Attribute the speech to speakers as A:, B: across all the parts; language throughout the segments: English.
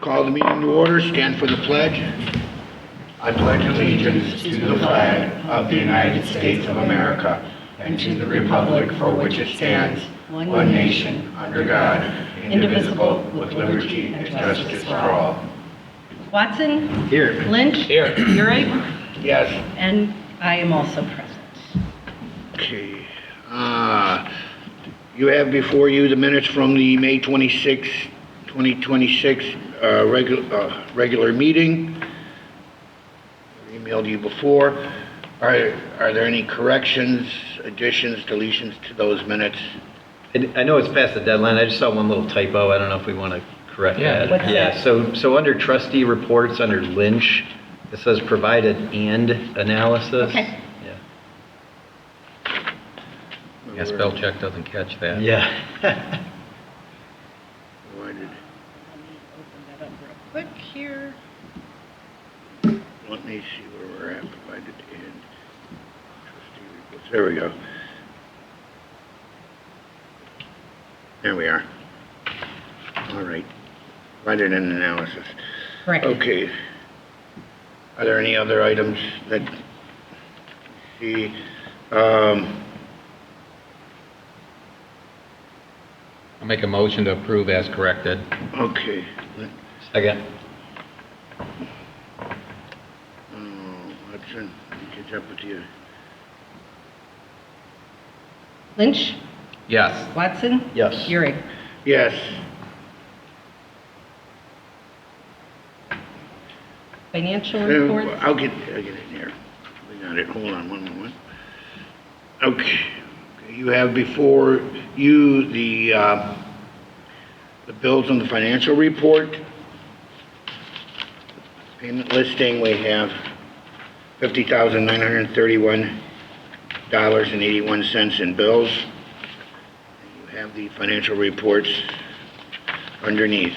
A: Call the meeting to order. Stand for the pledge. I pledge allegiance to the flag of the United States of America and to the republic for which it stands, one nation, under God, indivisible, with liberty and justice for all.
B: Watson?
A: Here.
B: Lynch?
A: Here.
B: Urick?
A: Yes.
B: And I am also present.
A: Okay. You have before you the minutes from the May 26, 2026 regular meeting. I emailed you before. Are there any corrections, additions, deletions to those minutes?
C: I know it's past the deadline. I just saw one little typo. I don't know if we want to correct that.
B: What's that?
C: So under trustee reports, under Lynch, it says provided and analysis.
B: Okay.
D: Yeah, spell check doesn't catch that.
C: Yeah.
A: Why did,
B: Let me open that up real quick here.
A: let me see where we're at. Provided and trustee reports. There we go. There we are. All right. Provided and analysis.
B: Correct.
A: Okay. Are there any other items that see?
D: I'll make a motion to approve as corrected.
A: Okay.
C: Second.
A: Hudson, catch up with you.
B: Lynch?
D: Yes.
B: Watson?
C: Yes.
B: Urick?
A: Yes.
B: Financial reports?
A: I'll get in here. We got it. Hold on one moment. Okay. You have before you the bills on the financial report. Payment listing, we have $50,931.81 in bills. You have the financial reports underneath.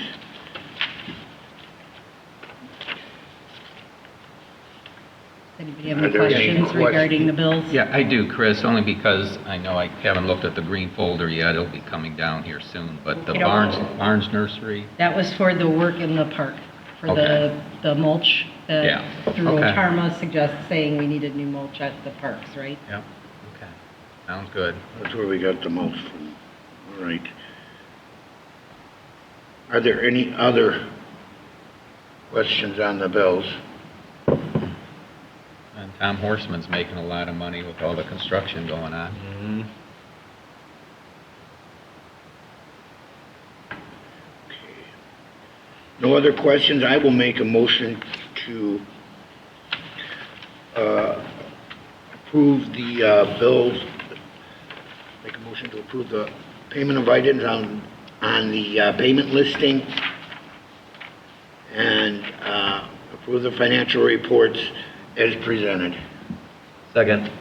B: Anybody have any
A: Are there any
B: questions regarding the bills?
D: Yeah, I do, Chris, only because I know I haven't looked at the green folder yet. It'll be coming down here soon. But the
B: You know-
D: Barnes Nursery,
B: That was for the work in the park, for
D: Okay.
B: the mulch.
D: Yeah.
B: Through
D: Okay.
B: Otarma saying we needed new mulch at the parks, right?
D: yeah, okay, sounds good.
A: That's where we got the most from. All right. Are there any other questions on the bills?
D: And Tom Horseman's making a lot of money with all the construction going on.
C: Mm-hmm.
A: Okay. No other questions? I will make a motion to approve the bills. Make a motion to approve the payment of items on the payment listing and approve the financial reports as presented.
C: Second.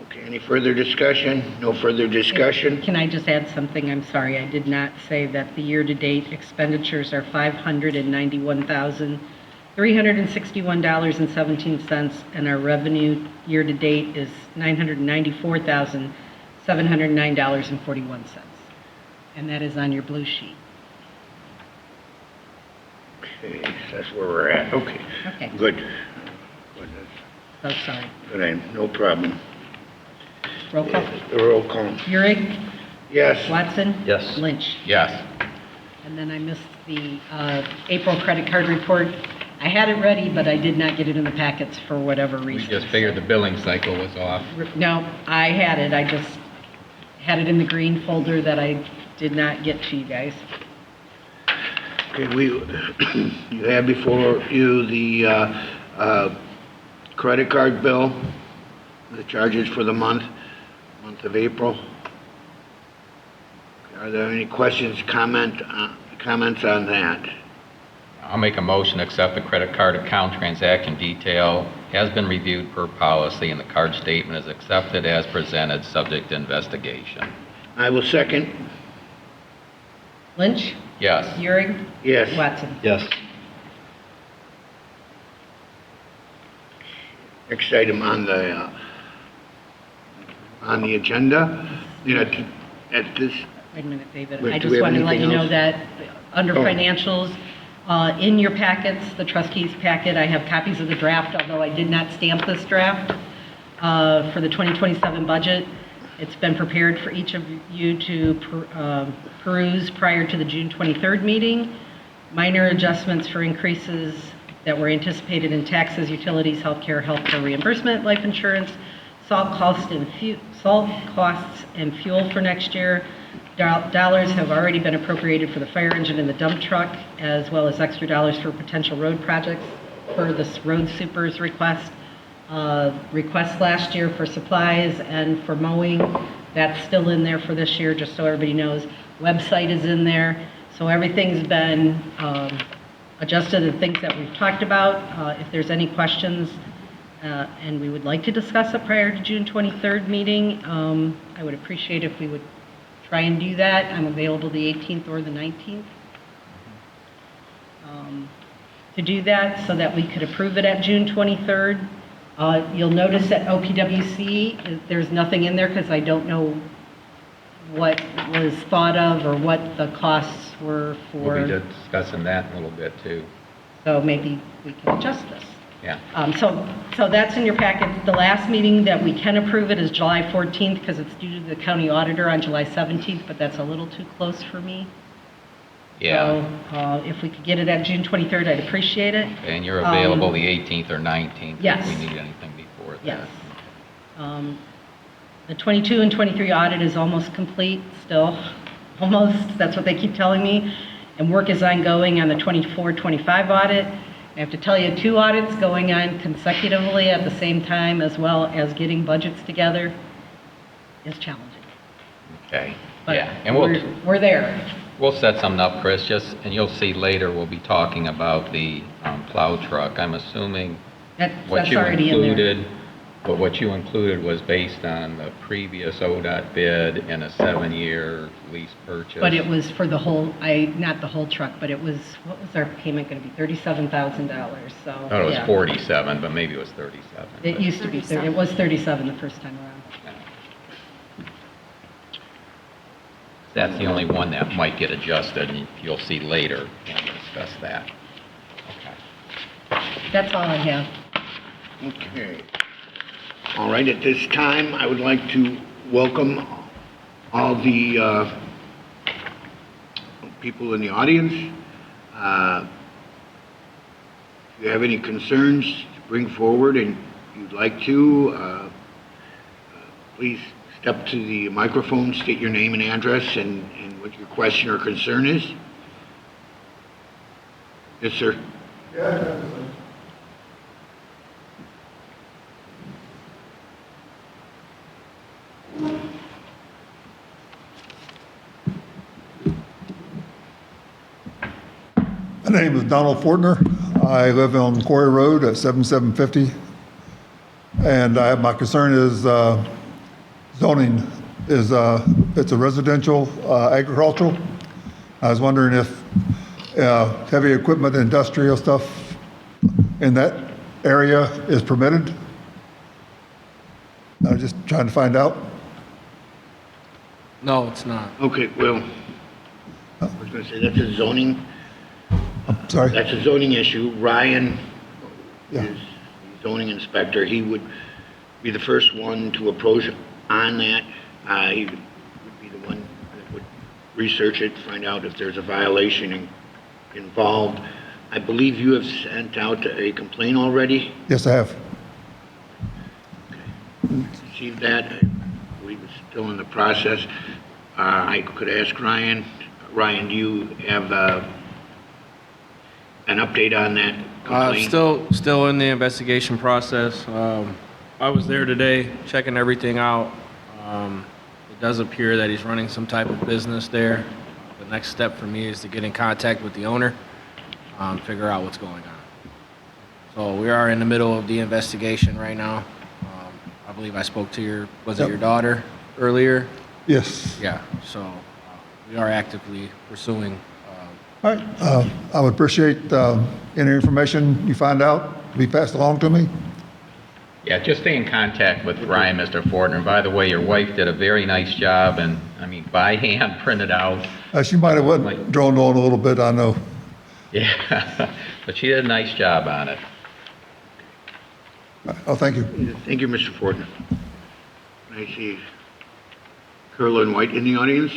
A: Okay, any further discussion? No further discussion?
B: Can I just add something? I'm sorry, I did not say that the year-to-date expenditures are $591,361.17, and our revenue year-to-date is $994,709.41. And that is on your blue sheet.
A: Okay, that's where we're at. Okay,
B: Okay,
A: good. Good,
B: so sorry.
A: good, no problem.
B: Roll call.
A: The roll call.
B: Urick?
A: Yes.
B: Watson?
C: Yes.
B: Lynch?
D: Yes.
B: And then I missed the April credit card report. I had it ready, but I did not get it in the packets for whatever
D: We
B: reason.
D: just figured the billing cycle was off.
B: No, I had it. I just had it in the green folder that I did not get to you guys.
A: Okay, you have before you the credit card bill, the charges for the month of April. Are there any questions, comments on that?
D: I'll make a motion to accept the credit card account transaction detail has been reviewed per policy and the card statement is accepted as presented, subject to investigation.
A: I will second.
B: Lynch?
D: Yes.
B: Urick?
A: Yes.
B: Watson?
C: Yes.
A: Next item on the agenda, you know, at this
B: Wait a minute, David.
A: Wait,
B: I
A: do
B: just
A: we have
B: wanted to let you
A: anything
B: know
A: else?
B: that under
A: Oh.
B: financials, in your packets, the trustees' packet, I have copies of the draft, although I did not stamp this draft for the 2027 budget. It's been prepared for each of you to peruse prior to the June 23rd meeting. Minor adjustments for increases that were anticipated in taxes, utilities, healthcare reimbursement, life insurance, salt costs and fuel for next year. Dollars have already been appropriated for the fire engine and the dump truck, as well as extra dollars for potential road projects for the road super's request. Request last year for supplies and for mowing, that's still in there for this year, just so everybody knows. Website is in there, so everything's been adjusted and things that we've talked about. If there's any questions, and we would like to discuss it prior to June 23rd meeting, I would appreciate if we would try and do that. I'm available the 18th or the 19th to do that so that we could approve it at June 23rd. You'll notice that OPWC, there's nothing in there because I don't know what was thought of or what the costs were for.
D: We'll be discussing that in a little bit too.
B: So maybe we can adjust this.
D: Yeah.
B: So that's in your packet. The last meeting that we can approve it is July 14th because it's due to the county auditor on July 17th, but that's a little too close for me.
D: Yeah.
B: So if we could get it at June 23rd, I'd appreciate it.
D: And you're available the 18th or 19th
B: yes.
D: if we need anything before that.
B: Yes. The 22 and 23 audit is almost complete still. Almost. That's what they keep telling me. And work is ongoing on the 24-25 audit. I have to tell you, 2 audits going on consecutively at the same time, as well as getting budgets together, is challenging.
D: Okay.
B: But
D: Yeah. And
B: we're there.
D: we'll set something up, Chris, and you'll see later, we'll be talking about the plow truck. I'm assuming what
B: That's
D: you
B: already in there.
D: included, but what you included was based on the previous ODOT bid and a 7-year lease purchase.
B: But it was for the whole, not the whole truck, but it was, what was our payment going to be? $37,000, so.
D: I thought it was
B: yeah.
D: 47, but maybe it was 37.
B: It
D: but-
B: used to be, it was 37 the first time around.
D: That's the only one that might get adjusted, and you'll see later when we discuss that. Okay.
B: That's all I have.
A: Okay. All right, at this time, I would like to welcome all the people in the audience. If you have any concerns to bring forward and you'd like to, please step to the microphone, state your name and address and what your question or concern is. Yes, sir.
E: My name is Donald Fortner. I live on Quarry Road at 7750. And my concern is zoning. It's a residential agricultural. I was wondering if heavy equipment, industrial stuff in that area is permitted. I'm just trying to find out.
F: No, it's not.
A: Okay, well, I was going to say that's a zoning.
E: Sorry.
A: That's a zoning issue. Ryan
E: Yeah.
A: is the zoning inspector. He would be the first one to approach on that. He would be the one that would research it, find out if there's a violation involved. I believe you have sent out a complaint already.
E: Yes, I have.
A: Received that. I believe it's still in the process. I could ask Ryan. Ryan, do you have an update on that complaint?
F: Still in the investigation process. I was there today checking everything out. It does appear that he's running some type of business there. The next step for me is to get in contact with the owner, figure out what's going on. So we are in the middle of the investigation right now. I believe I spoke to your daughter earlier?
E: Yes.
F: Yeah, so we are actively pursuing.
E: All right. I would appreciate any information you find out be passed along to me.
D: Yeah, just stay in contact with Ryan, Mr. Fortner. And by the way, your wife did a very nice job, and, I mean, by hand printed out.
E: She might have went droned on a little bit, I know.
D: Yeah, but she did a nice job on it.
E: Oh, thank you.
A: Thank you, Mr. Fortner. I see Carolyn White in the audience.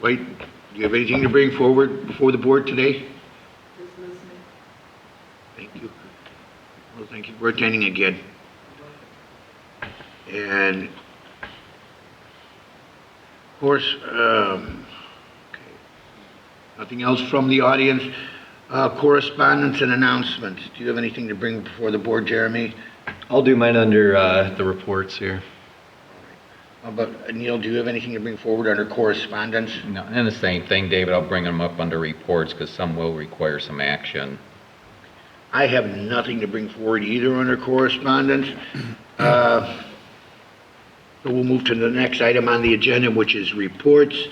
A: White, do you have anything to bring forward before the board today?
G: Just listening.
A: Thank you. Well, thank you for attending again. And, of course, okay. Nothing else from the audience. Correspondence and announcements. Do you have anything to bring before the board, Jeremy?
C: I'll do mine under the reports here.
A: How about, Neil, do you have anything to bring forward under correspondence?
D: No, and the same thing, David, I'll bring them up under reports because some will require some action.
A: I have nothing to bring forward either under correspondence. So we'll move to the next item on the agenda, which is reports.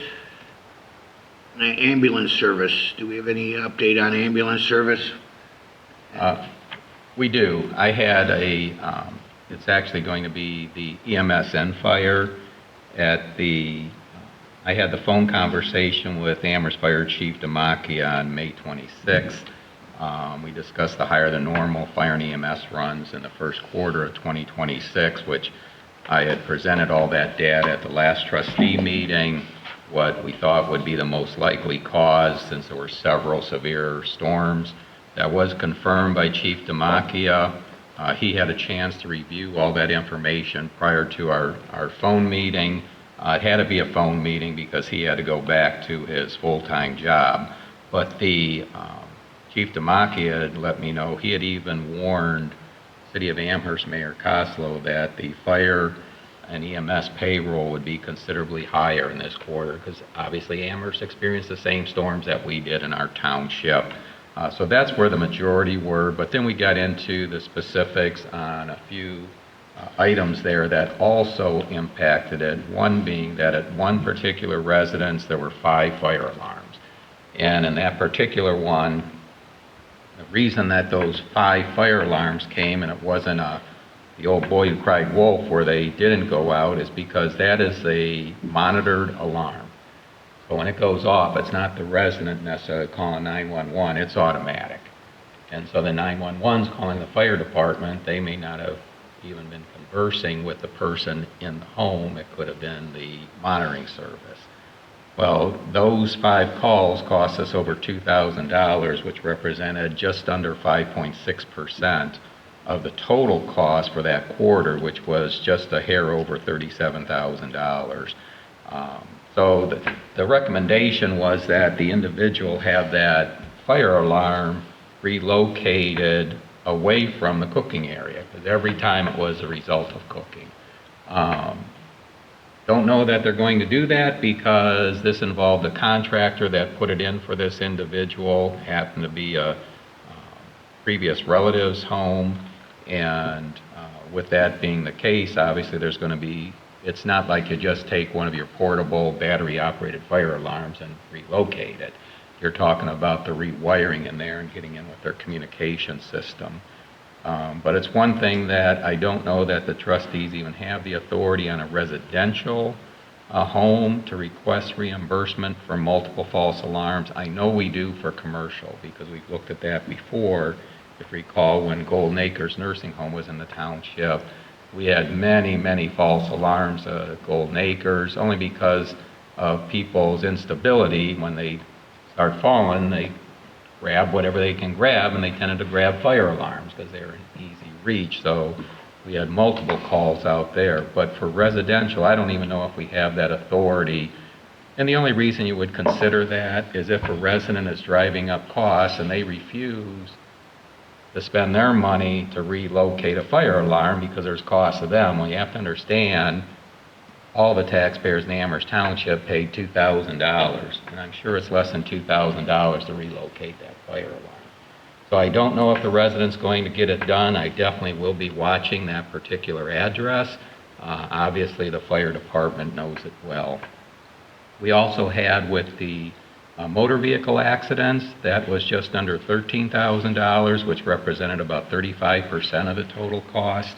A: Ambulance service. Do we have any update on ambulance service?
D: We do. I had it's actually going to be the EMSN fire I had the phone conversation with Amherst Fire Chief Demakia on May 26th. We discussed the higher than normal fire and EMS runs in the first quarter of 2026, which I had presented all that data at the last trustee meeting, what we thought would be the most likely cause since there were several severe storms. That was confirmed by Chief Demakia. He had a chance to review all that information prior to our phone meeting. It had to be a phone meeting because he had to go back to his full-time job. But the Chief Demakia had let me know he had even warned City of Amherst Mayor Koslow that the fire and EMS payroll would be considerably higher in this quarter because obviously Amherst experienced the same storms that we did in our township. So that's where the majority were, but then we got into the specifics on a few items there that also impacted it, one being that at one particular residence there were 5 fire alarms. And in that particular one, the reason that those 5 fire alarms came and it wasn't the old boy who cried wolf where they didn't go out is because that is a monitored alarm. So when it goes off, it's not the resident necessarily calling 911, it's automatic. And so the 911's calling the fire department, they may not have even been conversing with the person in the home, it could have been the monitoring service. Well, those 5 calls cost us over $2,000, which represented just under 5.6% of the total cost for that quarter, which was just a hair over $37,000. So the recommendation was that the individual have that fire alarm relocated away from the cooking area, because every time it was a result of cooking. Don't know that they're going to do that because this involved a contractor that put it in for this individual, happened to be a previous relative's home, and with that being the case, obviously there's going to be, it's not like you just take one of your portable battery-operated fire alarms and relocate it. You're talking about the rewiring in there and getting in with their communication system. But it's one thing that I don't know that the trustees even have the authority on a residential home to request reimbursement for multiple false alarms. I know we do for commercial because we've looked at that before. If you recall, when Golden Acres Nursing Home was in the township, we had many, many false alarms at Golden Acres, only because of people's instability. When they start falling, they grab whatever they can grab, and they tended to grab fire alarms because they're in easy reach. So we had multiple calls out there. But for residential, I don't even know if we have that authority. And the only reason you would consider that is if a resident is driving up costs and they refuse to spend their money to relocate a fire alarm because there's cost to them. Well, you have to understand all the taxpayers in Amherst Township paid $2,000, and I'm sure it's less than $2,000 to relocate that fire alarm. So I don't know if the resident's going to get it done. I definitely will be watching that particular address. Obviously, the fire department knows it well. We also had with the Motor vehicle accidents, that was just under $13,000, which represented about 35% of the total cost.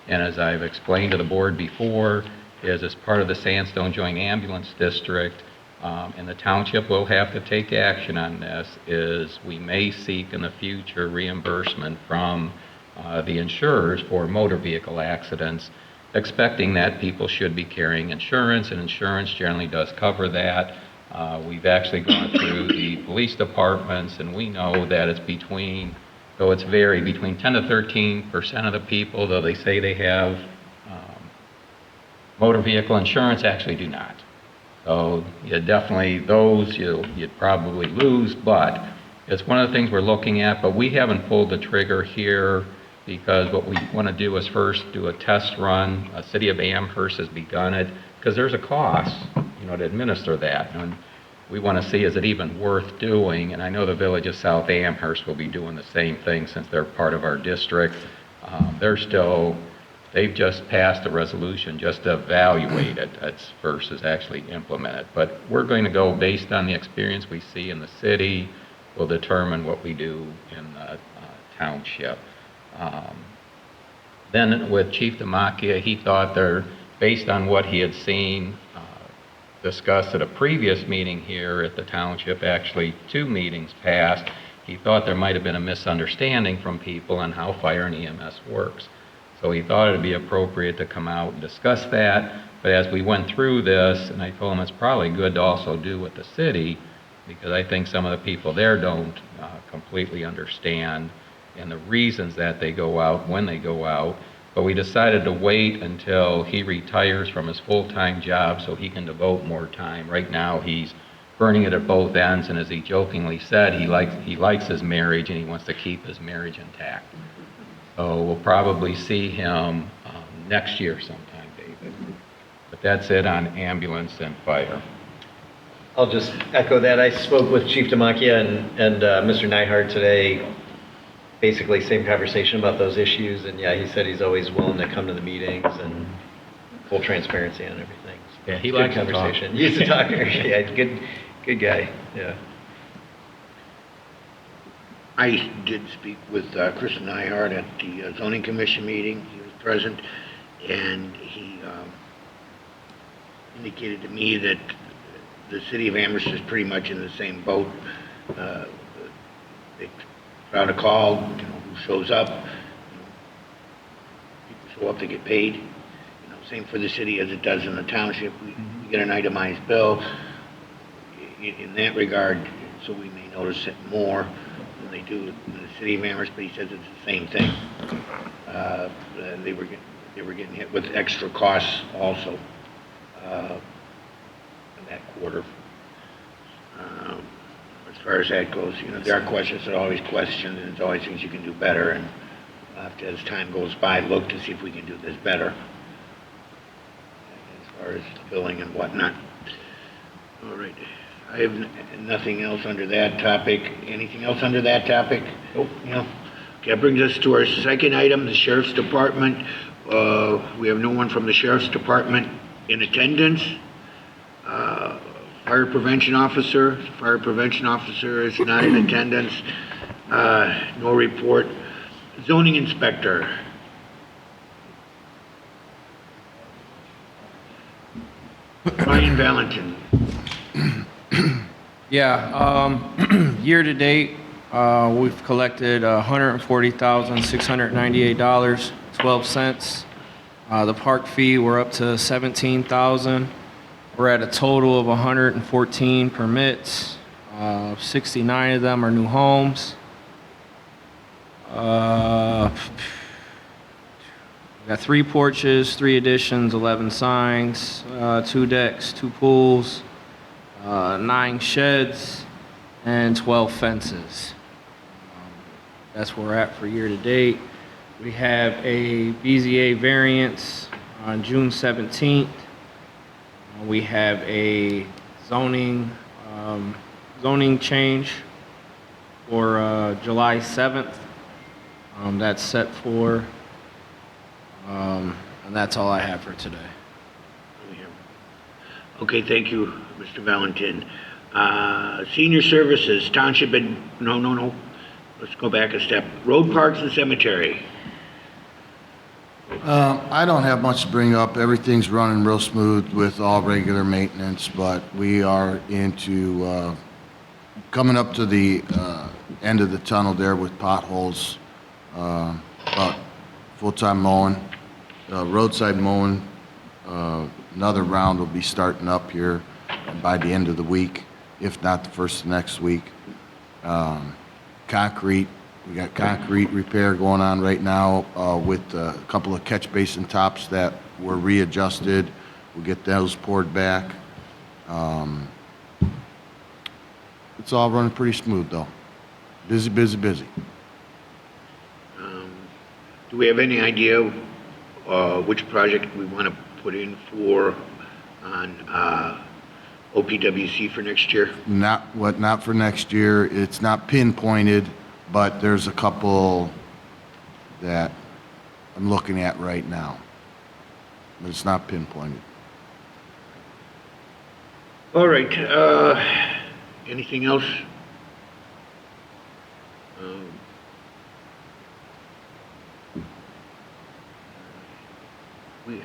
D: And as I've explained to the board before, is as part of the Sandstone Joint Ambulance District, and the township will have to take action on this, is we may seek in the future reimbursement from the insurers for motor vehicle accidents, expecting that people should be carrying insurance, and insurance generally does cover that. We've actually gone through the police departments, and we know that it's between, though it's varied, between 10 to 13% of the people, though they say they have motor vehicle insurance, actually do not. So you definitely, those you'd probably lose, but it's one of the things we're looking at, but we haven't pulled the trigger here because what we want to do is first do a test run. City of Amherst has begun it because there's a cost, to administer that. And we want to see, is it even worth doing? And I know the Village of South Amherst will be doing the same thing since they're part of our district. They've just passed a resolution just to evaluate it versus actually implement it. But we're going to go based on the experience we see in the city. We'll determine what we do in the township. Then with Chief Demakia, he thought based on what he had seen discussed at a previous meeting here at the township, actually 2 meetings past, he thought there might have been a misunderstanding from people on how fire and EMS works. So he thought it'd be appropriate to come out and discuss that. But as we went through this, and I told him it's probably good to also do with the city, because I think some of the people there don't completely understand and the reasons that they go out, when they go out. But we decided to wait until he retires from his full-time job so he can devote more time. Right now, he's burning it at both ends, and as he jokingly said, he likes his marriage and he wants to keep his marriage intact. So we'll probably see him next year sometime, David. But that's it on ambulance and fire.
C: I'll just echo that. I spoke with Chief Demakia and Mr. Neihart today, basically same conversation about those issues, and yeah, he said he's always willing to come to the meetings and full transparency on everything.
D: Yeah, he
C: Good
D: likes to talk.
C: conversation. He's a talker. Yeah, good guy. Yeah.
A: I did speak with Chris Nyhart at the zoning commission meeting. He was present, and he indicated to me that the city of Amherst is pretty much in the same boat. They try to call, who shows up. People show up, they get paid. Same for the city as it does in the township. We get an itemized bill in that regard, so we may notice it more than they do in the city of Amherst, but he says it's the same thing. They were getting hit with extra costs also in that quarter. As far as that goes, there are questions, there are always questions, and there's always things you can do better, and we'll have to, as time goes by, look to see if we can do this better as far as the billing and whatnot. All right. I have nothing else under that topic. Anything else under that topic? Nope. Okay, that brings us to our second item, the Sheriff's Department. We have no one from the Sheriff's Department in attendance. Fire Prevention Officer. Fire Prevention Officer is not in attendance. No report. Zoning Inspector. Brian Valentin.
F: Yeah, year to date, we've collected $140,698.12. The park fee, we're up to $17,000. We're at a total of 114 permits. 69 of them are new homes. We got 3 porches, 3 additions, 11 signs, 2 decks, 2 pools, 9 sheds, and 12 fences. That's where we're at for year to date. We have a BZA variance on June 17th. We have a zoning change for July 7th. That's set for, and that's all I have for today.
A: Okay, thank you, Mr. Valentin. Senior Services, Township, no. Let's go back a step. Road, Parks, and Cemetery.
G: I don't have much to bring up. Everything's running real smooth with all regular maintenance, but we are into coming up to the end of the tunnel there with potholes. About full-time mowing, roadside mowing. Another round will be starting up here by the end of the week, if not the first of next week. Concrete. We got concrete repair going on right now with a couple of catch basin tops that were readjusted. We'll get those poured back. It's all running pretty smooth though. Busy, busy, busy.
A: Do we have any idea which project we want to put in for on OPWC for next year?
G: Not for next year. It's not pinpointed, but there's a couple that I'm looking at right now. But it's not pinpointed.
A: All right, anything else?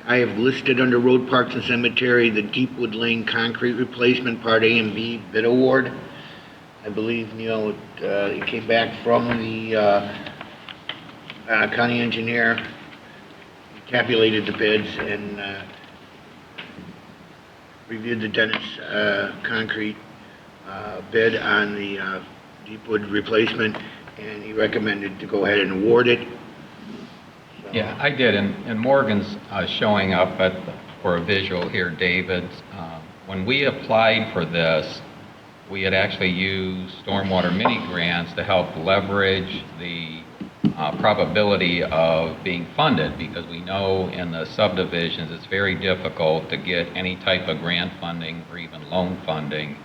A: I have listed under Road, Parks, and Cemetery, the Deepwood Lane Concrete Replacement Part A and B bid award. I believe, Neil, it came back from the county engineer, he tabulated the bids, and reviewed the Dennis concrete bid on the Deepwood replacement, and he recommended to go ahead and award it.
D: Yeah, I did, and Morgan's showing up for a visual here, David. When we applied for this, we had actually used stormwater mini grants to help leverage the probability of being funded, because we know in the subdivisions it's very difficult to get any type of grant funding or even loan funding.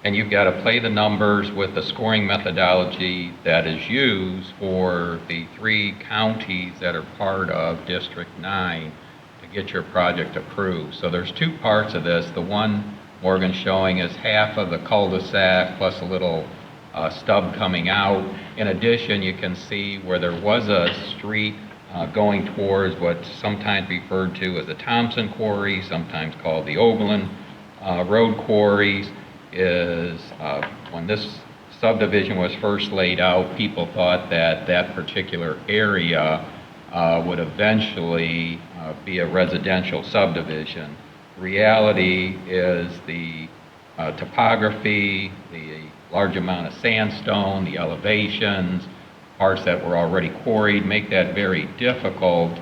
D: And you've got to play the numbers with the scoring methodology that is used for the 3 counties that are part of District 9 to get your project approved. So there's 2 parts of this. The one Morgan's showing is half of the cul-de-sac plus a little stub coming out. In addition, you can see where there was a street going towards what's sometimes referred to as the Thompson Quarry, sometimes called the Oberlin Road Quarries. Is when this subdivision was first laid out, people thought that that particular area would eventually be a residential subdivision. Reality is the topography, the large amount of sandstone, the elevations, parts that were already quarried make that very difficult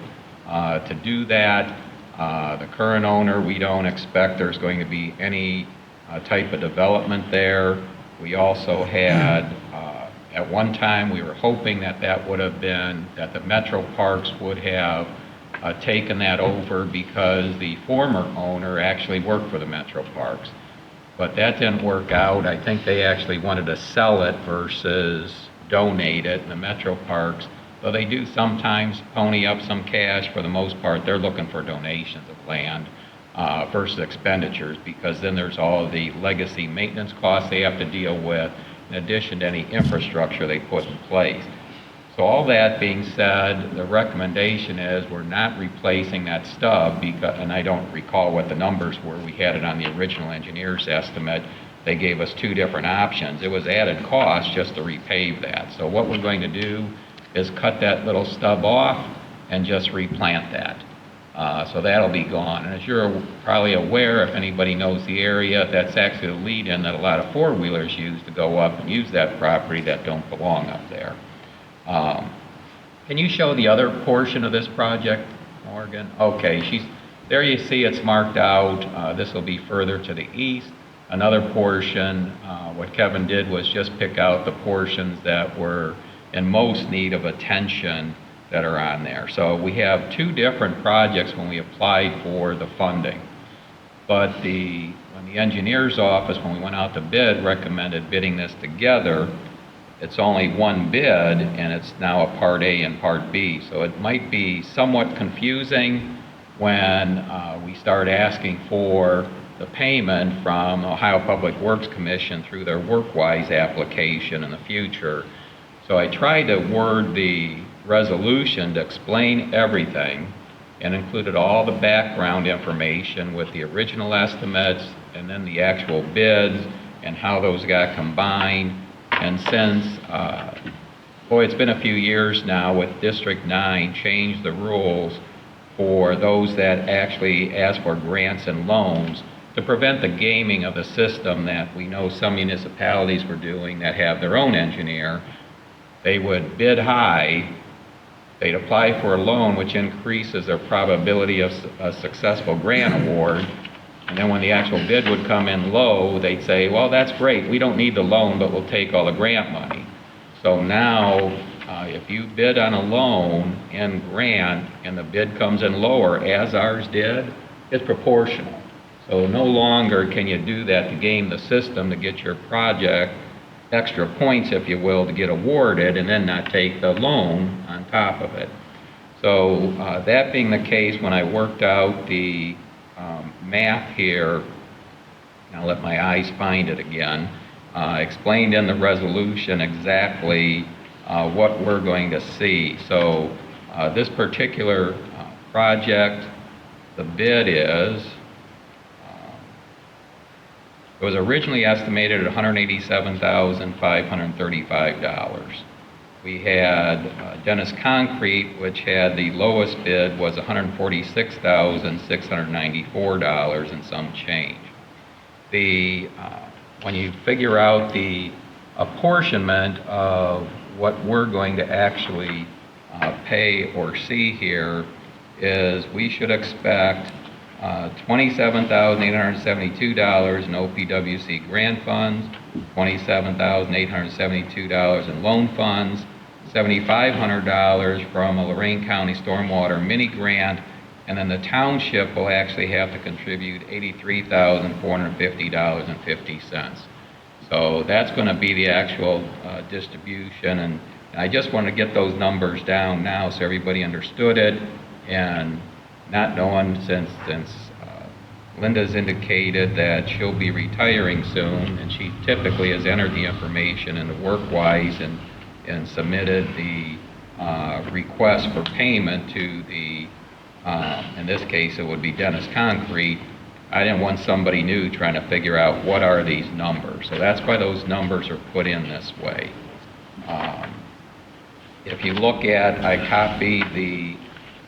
D: to do that. The current owner, we don't expect there's going to be any type of development there. We also had, at one time, we were hoping that that would have been, that the Metro Parks would have taken that over, because the former owner actually worked for the Metro Parks. But that didn't work out. I think they actually wanted to sell it versus donate it. And the Metro Parks, though they do sometimes pony up some cash, for the most part, they're looking for donations of land versus expenditures, because then there's all the legacy maintenance costs they have to deal with, in addition to any infrastructure they put in place. So all that being said, the recommendation is we're not replacing that stub, because, and I don't recall what the numbers were. We had it on the original engineer's estimate. They gave us 2 different options. It was added cost just to repave that. So what we're going to do is cut that little stub off and just replant that. So that'll be gone. And as you're probably aware, if anybody knows the area, that's actually the lead-in that a lot of 4-wheelers use to go up and use that property that don't belong up there. Can you show the other portion of this project, Morgan? Okay, there you see it's marked out. This will be further to the east. Another portion, what Kevin did was just pick out the portions that were in most need of attention that are on there. So we have 2 different projects when we applied for the funding. But when the engineer's office, when we went out to bid, recommended bidding this together, it's only 1 bid, and it's now a Part A and Part B. So it might be somewhat confusing when we start asking for the payment from Ohio Public Works Commission through their WorkWise application in the future. So I tried to word the resolution to explain everything and included all the background information with the original estimates and then the actual bids and how those got combined. And since, it's been a few years now with District 9 changed the rules for those that actually ask for grants and loans to prevent the gaming of the system that we know some municipalities were doing that have their own engineer. They would bid high, they'd apply for a loan, which increases their probability of a successful grant award. And then when the actual bid would come in low, they'd say, well, that's great, we don't need the loan, but we'll take all the grant money. So now, if you bid on a loan and grant, and the bid comes in lower, as ours did, it's proportional. So no longer can you do that to game the system to get your project extra points, if you will, to get awarded and then not take the loan on top of it. So that being the case, when I worked out the math here, and I'll let my eyes find it again, explained in the resolution exactly what we're going to see. So this particular project, the bid is, it was originally estimated at $187,535. We had Dennis Concrete, which had the lowest bid was $146,694 and some change. When you figure out the apportionment of what we're going to actually pay or see here is we should expect $27,872 in OPWC grant funds, $27,872 in loan funds, $7,500 from a Lorraine County Stormwater mini grant, and then the township will actually have to contribute $83,450.50. So that's going to be the actual distribution, and I just want to get those numbers down now so everybody understood it, and not knowing since Linda's indicated that she'll be retiring soon, and she typically has entered the information in the WorkWise and submitted the request for payment to the, in this case, it would be Dennis Concrete. I didn't want somebody new trying to figure out what are these numbers. So that's why those numbers are put in this way. If you look at, I copied the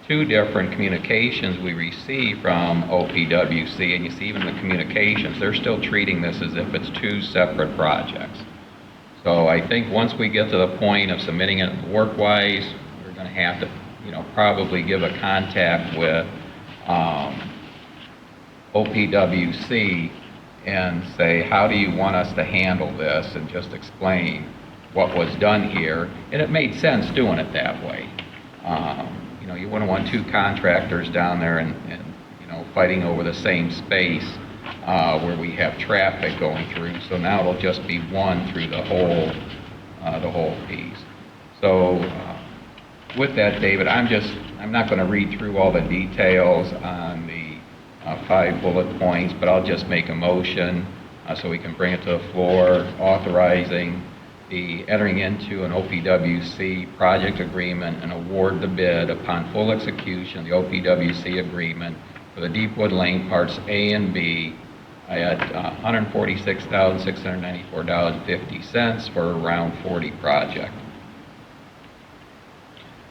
D: two different communications we received from OPWC, and you see even the communications, they're still treating this as if it's two separate projects. So I think once we get to the point of submitting it WorkWise, we're going to have to, probably give a contact with OPWC and say, how do you want us to handle this, and just explain what was done here. And it made sense doing it that way. You wouldn't want two contractors down there and fighting over the same space where we have traffic going through. So now it'll just be one through the whole piece. So with that, David, I'm not going to read through all the details on the 5 bullet points, but I'll just make a motion so we can bring it to the floor, authorizing the entering into an OPWC project agreement and award the bid upon full execution of the OPWC agreement for the Deepwood Lane parts A and B at $146,694.50 for a round 40 project.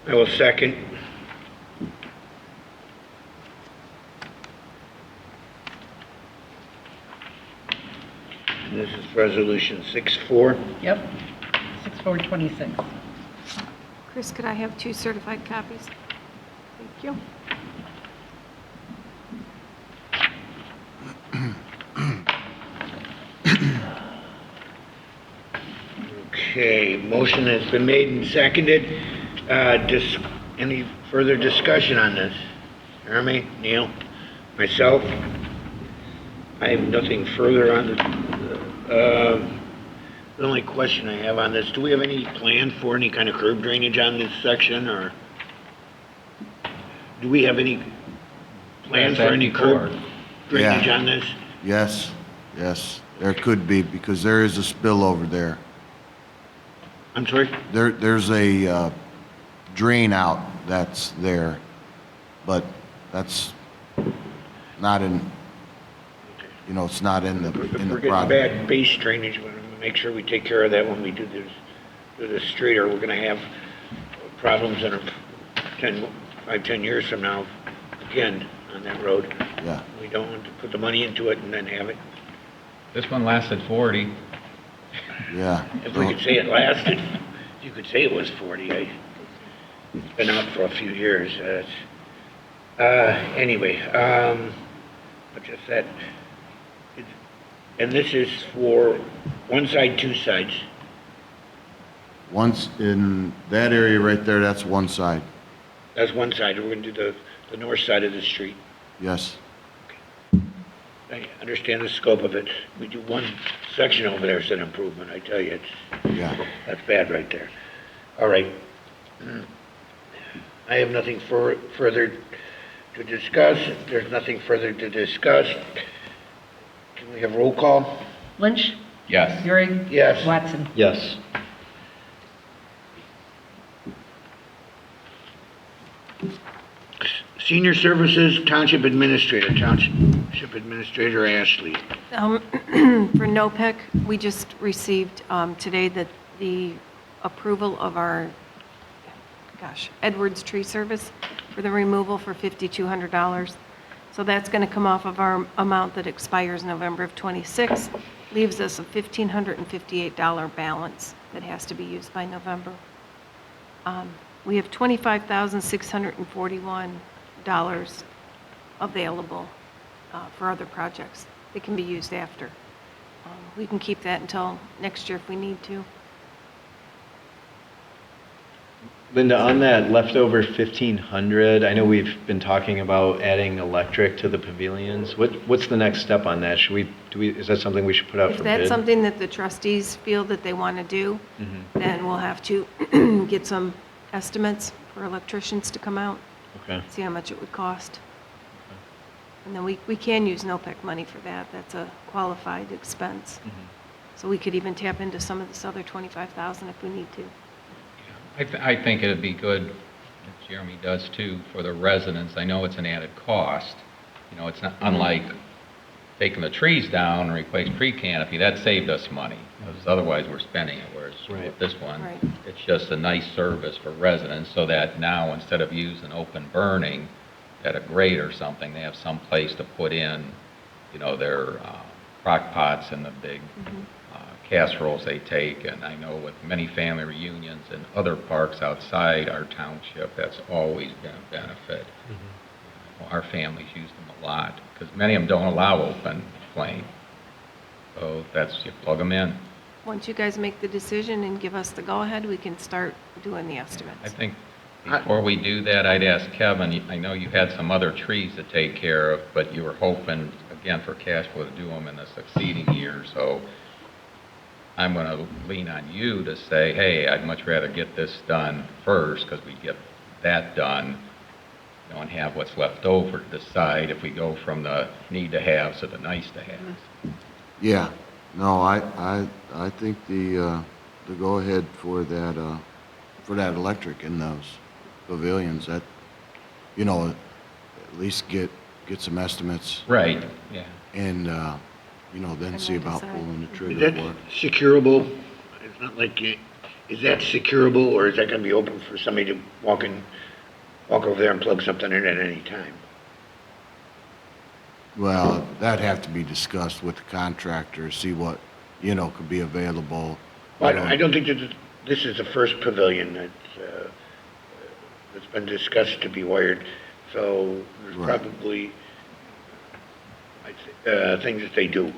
A: I will second. This is resolution 6-4.
B: Yep, 6426.
H: Chris, could I have 2 certified copies? Thank you.
A: Okay, motion has been made and seconded. Any further discussion on this? Jeremy, Neil, myself? I have nothing further on this. The only question I have on this, do we have any plan for any kind of curb drainage on this section, or do we have any plan for any curb drainage on this?
G: Yes, yes, there could be, because there is a spill over there.
A: I'm sorry?
G: There's a drain out that's there, but that's not in, it's not in the
A: If we're getting
G: project.
A: bad base drainage, we're gonna make sure we take care of that when we do this street, or we're gonna have problems in 5, 10 years from now, again, on that road.
G: Yeah,
A: We don't want to put the money into it and then have it,
D: This one lasted 40.
G: yeah.
A: if we could say it lasted, you could say it was 40, it's been out for a few years. Anyway, but just that, and this is for one side, two sides.
G: Once in that area right there, that's one side.
A: That's one side, we're gonna do the north side of the street.
G: Yes,
A: I understand the scope of it. We do one section over there, it's an improvement, I tell you,
G: yeah.
A: that's bad right there. All right. I have nothing further to discuss. If there's nothing further to discuss, can we have roll call?
B: Lynch?
D: Yes.
B: Euring?
A: Yes.
B: Watson?
C: Yes.
A: Senior Services Township Administrator Ashley.
H: For NOPEC, we just received today the approval of our, Edwards Tree Service for the removal for $5,200. So that's going to come off of our amount that expires November of '26, leaves us a $1,558 balance that has to be used by November. We have $25,641 available for other projects that can be used after. We can keep that until next year if we need to.
C: Linda, on that leftover 1,500, I know we've been talking about adding electric to the pavilions. What's the next step on that? Is that something we should put out
H: If
C: for
H: that's
C: bid?
H: something that the trustees feel that they want to do, then we'll have to get some estimates for electricians to come out,
C: Okay.
H: see how much it would cost. And then we can use NOPEC money for that. That's a qualified expense. So we could even tap into some of this other $25,000 if we need to.
D: I think it'd be good, if Jeremy does too, for the residents. I know it's an added cost. It's not unlike taking the trees down and replace tree canopy. That saved us money, because otherwise we're spending it. Whereas with this one,
H: Right.
D: it's just a nice service for residents, so that now instead of using open burning at a grate or something, they have some place to put in, their crock pots and the big casseroles they take. And I know with many family reunions and other parks outside our township, that's always been a benefit. Our families use them a lot, because many of them don't allow open flame. So you plug them in.
H: Once you guys make the decision and give us the go-ahead, we can start doing the estimates.
D: I think before we do that, I'd ask Kevin, I know you had some other trees to take care of, but you were hoping, again, for cash flow to do them in the succeeding year. So I'm going to lean on you to say, hey, I'd much rather get this done first, because we get that done, and have what's left over to decide if we go from the need to haves to the nice to haves.
G: Yeah, no, I think the go-ahead for that electric in those pavilions, that, at least get some estimates
D: Right, yeah.
G: and, then see
H: then
G: about
H: decide.
G: pulling the
A: Is
G: trigger
A: that
G: for it.
A: securable? It's not like, is that securable, or is that gonna be open for somebody to walk over there and plug something in at any time?
G: Well, that'd have to be discussed with the contractor, see what, could be available.
A: But I don't think that this is the first pavilion that's been discussed to be wired, so there's
G: Right.
A: probably things that they do.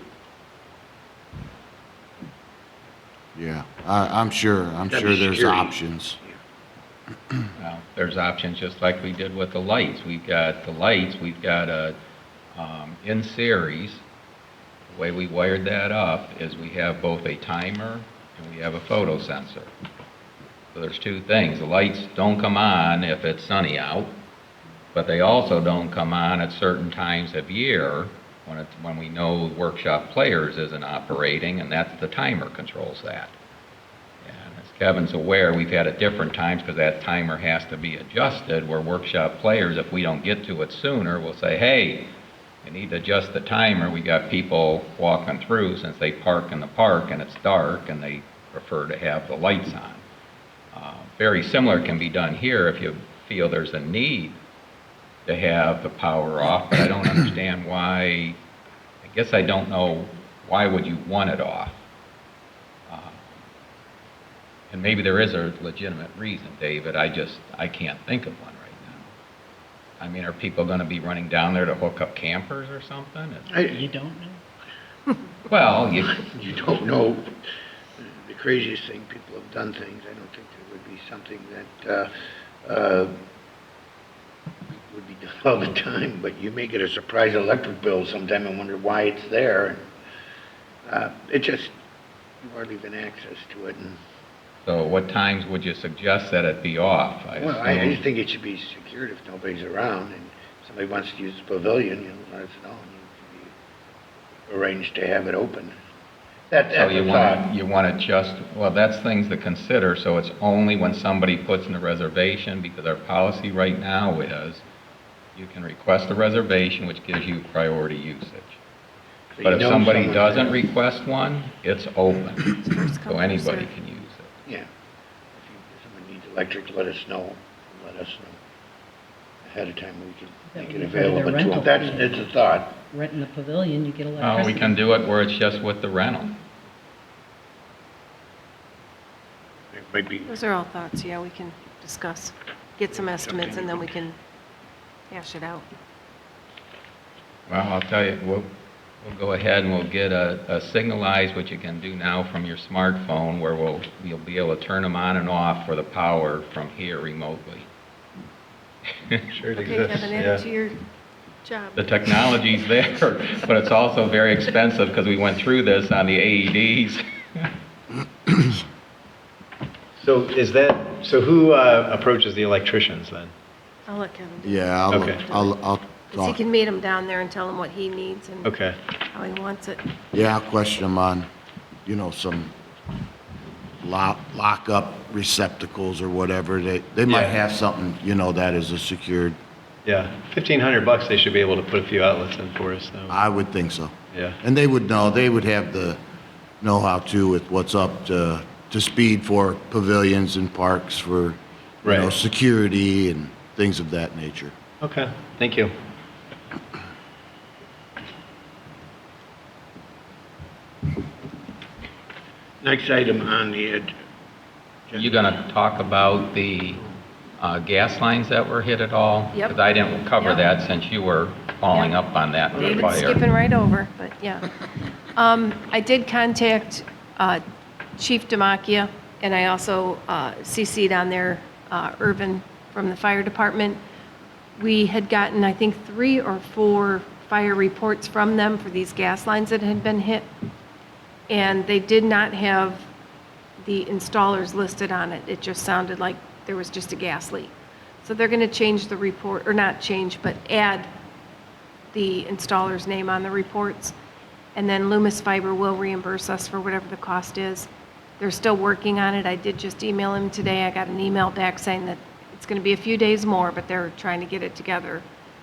G: Yeah, I'm sure
A: That'd be
G: there's
A: security.
G: options.
D: Well, there's options just like we did with the lights. We've got a, in series, the way we wired that up is we have both a timer and we have a photo sensor. So there's two things. The lights don't come on if it's sunny out, but they also don't come on at certain times of year when we know workshop players isn't operating, and that's the timer controls that. And as Kevin's aware, we've had it different times because that timer has to be adjusted, where workshop players, if we don't get to it sooner, will say, hey, you need to adjust the timer. We got people walking through since they park in the park and it's dark and they prefer to have the lights on. Very similar can be done here if you feel there's a need to have the power off, but I don't understand why. I guess I don't know why would you want it off. And maybe there is a legitimate reason, David. I can't think of one right now. I mean, are people going to be running down there to hook up campers or something?
B: You don't know?
D: Well,
A: You don't know. The craziest thing, people have done things. I don't think there would be something that would be done all the time, but you may get a surprise electric bill sometime and wonder why it's there. It just, you hardly even access to it. And,
D: so what times would you suggest that it be off?
A: well, I just think it should be secured if nobody's around, and if somebody wants to use the pavilion, let us know. And it can be arranged to have it open. That's
D: So
A: a thought.
D: you want to just, well, that's things to consider, so it's only when somebody puts in a reservation, because our policy right now is you can request a reservation, which gives you priority usage.
A: So
D: But
A: you
D: if
A: know
D: somebody
A: someone's
D: doesn't
A: there.
D: request one, it's open,
H: First come,
D: so
H: first
D: anybody
H: served.
D: can use it.
A: Yeah. If someone needs electric, let us know. Let us know ahead of time. We can
B: That
A: make
B: would
A: it
B: be part of their
A: available to them.
B: rental
A: That's,
B: fee.
A: it's a thought.
B: Renting the pavilion, you get
D: Well,
B: electricity.
D: we can do it where it's just with the rental.
A: It might be,
H: Those are all thoughts, yeah, we can discuss, get some estimates, and then we can hash it out.
D: Well, I'll tell you, we'll go ahead and we'll get a signalize, which you can do now from your smartphone, where you'll be able to turn them on and off for the power from here remotely.
C: Sure it
H: Okay,
C: exists,
H: Kevin, add
C: yeah.
H: it to your job.
D: The technology's there, but it's also very expensive because we went through this on the AEDs.
C: So who approaches the electricians then?
H: I'll let Kevin do it.
G: Yeah,
C: Okay.
G: I'll
H: Because he
G: talk.
H: can meet him down there and tell him what he needs and
C: Okay.
H: how he wants it.
G: Yeah, I'll question them on, some lock-up receptacles or whatever. They might
C: Yeah.
G: have something, that is a secured,
C: Yeah, $1,500 they should be able to put a few outlets in for us though.
G: I would think so.
C: Yeah.
G: And they would know, they would have the know-how too with what's up to speed for pavilions and parks for,
C: Right.
G: security and things of that nature.
C: Okay, thank you.
A: next item on the agenda.
D: You gonna talk about the gas lines that were hit at all?
H: Yep.
D: Because I didn't cover
H: Yep.
D: that since you were following
H: Yep.
D: up on that
H: David's
D: fire.
H: skipping right over, but yeah. I did contact Chief Demakia, and I also CC'd on there Irvin from the fire department. We had gotten, I think, 3 or 4 fire reports from them for these gas lines that had been hit, and they did not have the installers listed on it. It just sounded like there was just a gas leak. So they're going to change the report, or not change, but add the installer's name on the reports. And then Loomis Fiber will reimburse us for whatever the cost is. They're still working on it. I did just email him today. I got an email back saying that it's going to be a few days more, but they're trying to get it together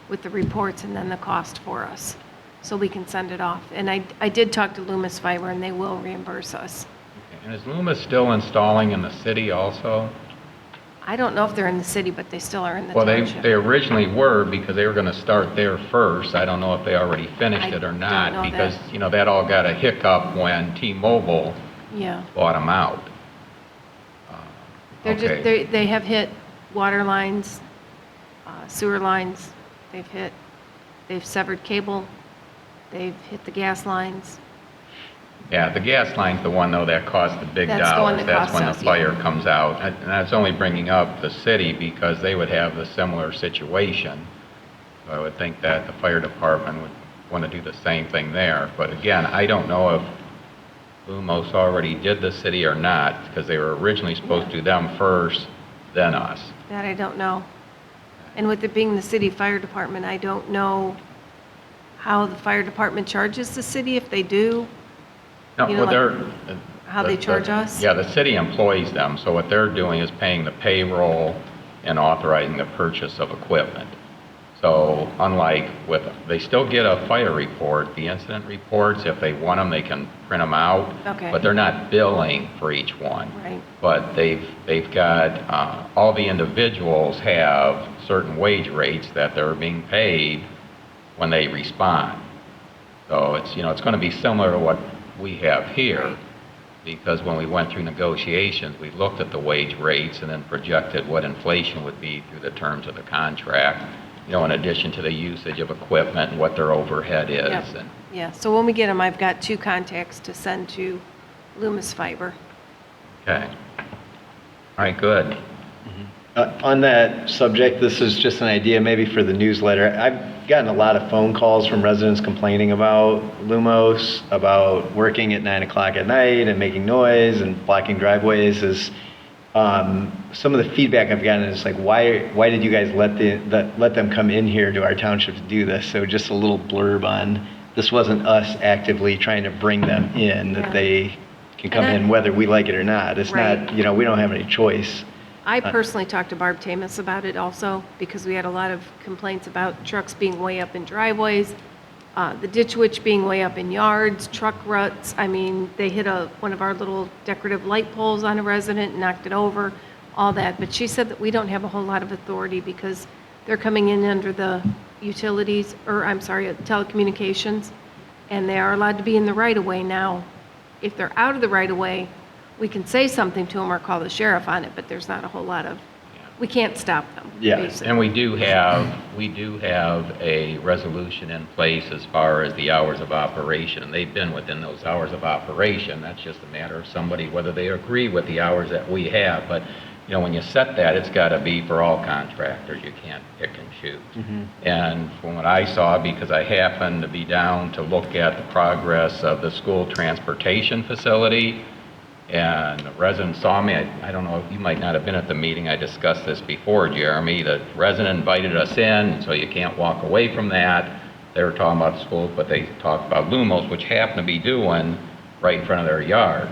H: with the reports and then the cost for us, so we can send it off. And I did talk to Loomis Fiber, and they will reimburse us.
D: And is Loomis still installing in the city also?
H: I don't know if they're in the city, but they still are in the
D: Well,
H: township.
D: they originally were because they were going to start there first. I don't know if they already finished
H: I
D: it or
H: don't
D: not.
H: know
D: Because,
H: that.
D: that all got a hiccup when T-Mobile
H: Yeah.
D: bought them out.
H: They're just,
D: Okay.
H: they have hit water lines, sewer lines, they've severed cable, they've hit the gas lines.
D: Yeah, the gas line's the one, though, that cost the big
H: That's the one
D: dollars.
H: that
D: That's
H: costs
D: when the
H: us, yeah.
D: fire comes out. And that's only bringing up the city because they would have the similar situation. So I would think that the fire department would want to do the same thing there. But again, I don't know if Lumos already did the city or not, because they were originally supposed to do them first, then us.
H: That I don't know. And with it being the city fire department, I don't know how the fire department charges the city if they do?
D: No,
H: You know,
D: well,
H: like how they charge us?
D: Yeah, the city employs them, so what they're doing is paying the payroll and authorizing the purchase of equipment. So unlike they still get a fire report, the incident reports, if they want them, they can print them out.
H: Okay.
D: But they're not billing for each one.
H: Right.
D: But they've got, all the individuals have certain wage rates that they're being paid when they respond. So it's going to be similar to what we have here, because when we went through negotiations, we looked at the wage rates and then projected what inflation would be through the terms of the contract, in addition to the usage of equipment and what their overhead is.
H: Yep.
D: And
H: Yeah, so when we get them, I've got 2 contacts to send to Loomis Fiber.
D: Okay. All right, good.
C: On that subject, this is just an idea maybe for the newsletter. I've gotten a lot of phone calls from residents complaining about Lumos, about working at 9 o'clock at night and making noise and blocking driveways. Some of the feedback I've gotten is like, why did you guys let them come in here to our township to do this? So just a little blurb on, this wasn't us actively trying to bring them in, that they can come in whether we like it or not. It's not, we don't have any choice.
H: I personally talked to Barb Tamas about it also, because we had a lot of complaints about trucks being way up in driveways, the ditch witch being way up in yards, truck ruts. I mean, they hit one of our little decorative light poles on a resident, knocked it over, all that. But she said that we don't have a whole lot of authority because they're coming in under the telecommunications, and they are allowed to be in the right-of-way now. If they're out of the right-of-way, we can say something to them or call the sheriff on it, but there's not a whole lot of, we can't stop them.
C: Yeah,
H: basically.
D: And we do have a resolution in place as far as the hours of operation. They've been within those hours of operation. That's just a matter of somebody, whether they agree with the hours that we have. But, when you set that, it's got to be for all contractors. You can't pick and choose. And from what I saw, because I happened to be down to look at the progress of the school transportation facility, and the resident saw me. I don't know, you might not have been at the meeting. I discussed this before, Jeremy. The resident invited us in, so you can't walk away from that. They were talking about the schools, but they talked about Lumos, which happened to be doing right in front of their yard.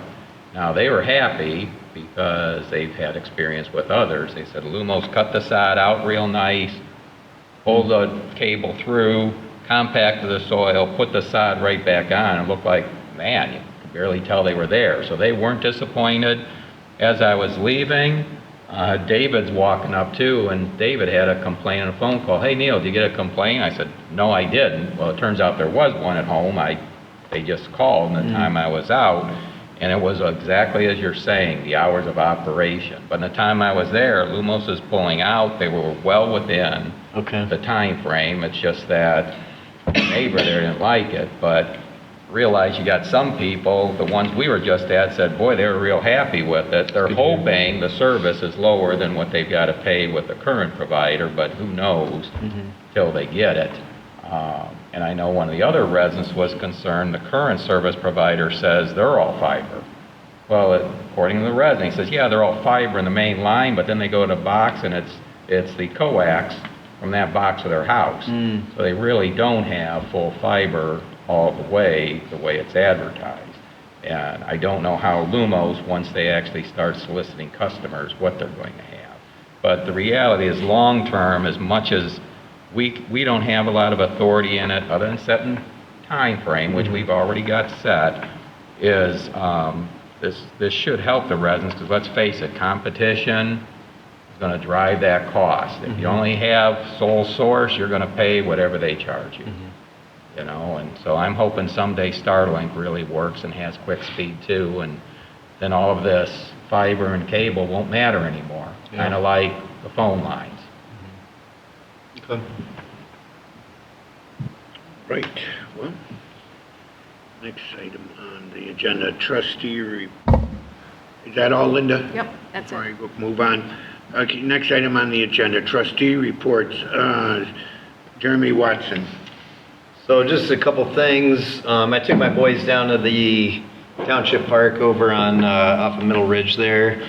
D: Now, they were happy because they've had experience with others. They said, Lumos cut the sod out real nice, pulled the cable through, compacted the soil, put the sod right back on. It looked like, man, you could barely tell they were there. So they weren't disappointed. As I was leaving, David's walking up too, and David had a complaint on a phone call. Hey, Neil, did you get a complaint? I said, no, I didn't. Well, it turns out there was one at home. They just called in the time I was out, and it was exactly as you're saying, the hours of operation. But in the time I was there, Lumos is pulling out. They were well within the time frame. It's just that the neighbor there didn't like it, but realize you got some people, the ones we were just at, said, boy, they were real happy with it. They're hoping the service is lower than what they've got to pay with the current provider, but who knows till they get it. And I know one of the other residents was concerned, the current service provider says they're all fiber. Well, according to the resident, he says, yeah, they're all fiber in the main line, but then they go to box and it's the coax from that box to their house. So they really don't have full fiber all the way it's advertised. And I don't know how Lumos, once they actually start soliciting customers, what they're going to have. But the reality is long-term, as much as we don't have a lot of authority in it, other than setting time frame, which we've already got set, is this should help the residents, because let's face it, competition is going to drive that cost. If you only have sole source, you're going to pay whatever they charge you. And so I'm hoping someday Starlink really works and has quick speed too, and then all of this fiber and cable won't matter anymore, kind of like the phone lines.
A: Okay. Right, well, next item on the agenda, trustee is that all, Linda?
H: Yep, that's
A: All
H: it.
A: right, we'll move on. Okay, next item on the agenda, trustee reports, Jeremy Watson.
C: So just a couple things. I took my boys down to the township park over on off of Middle Ridge there.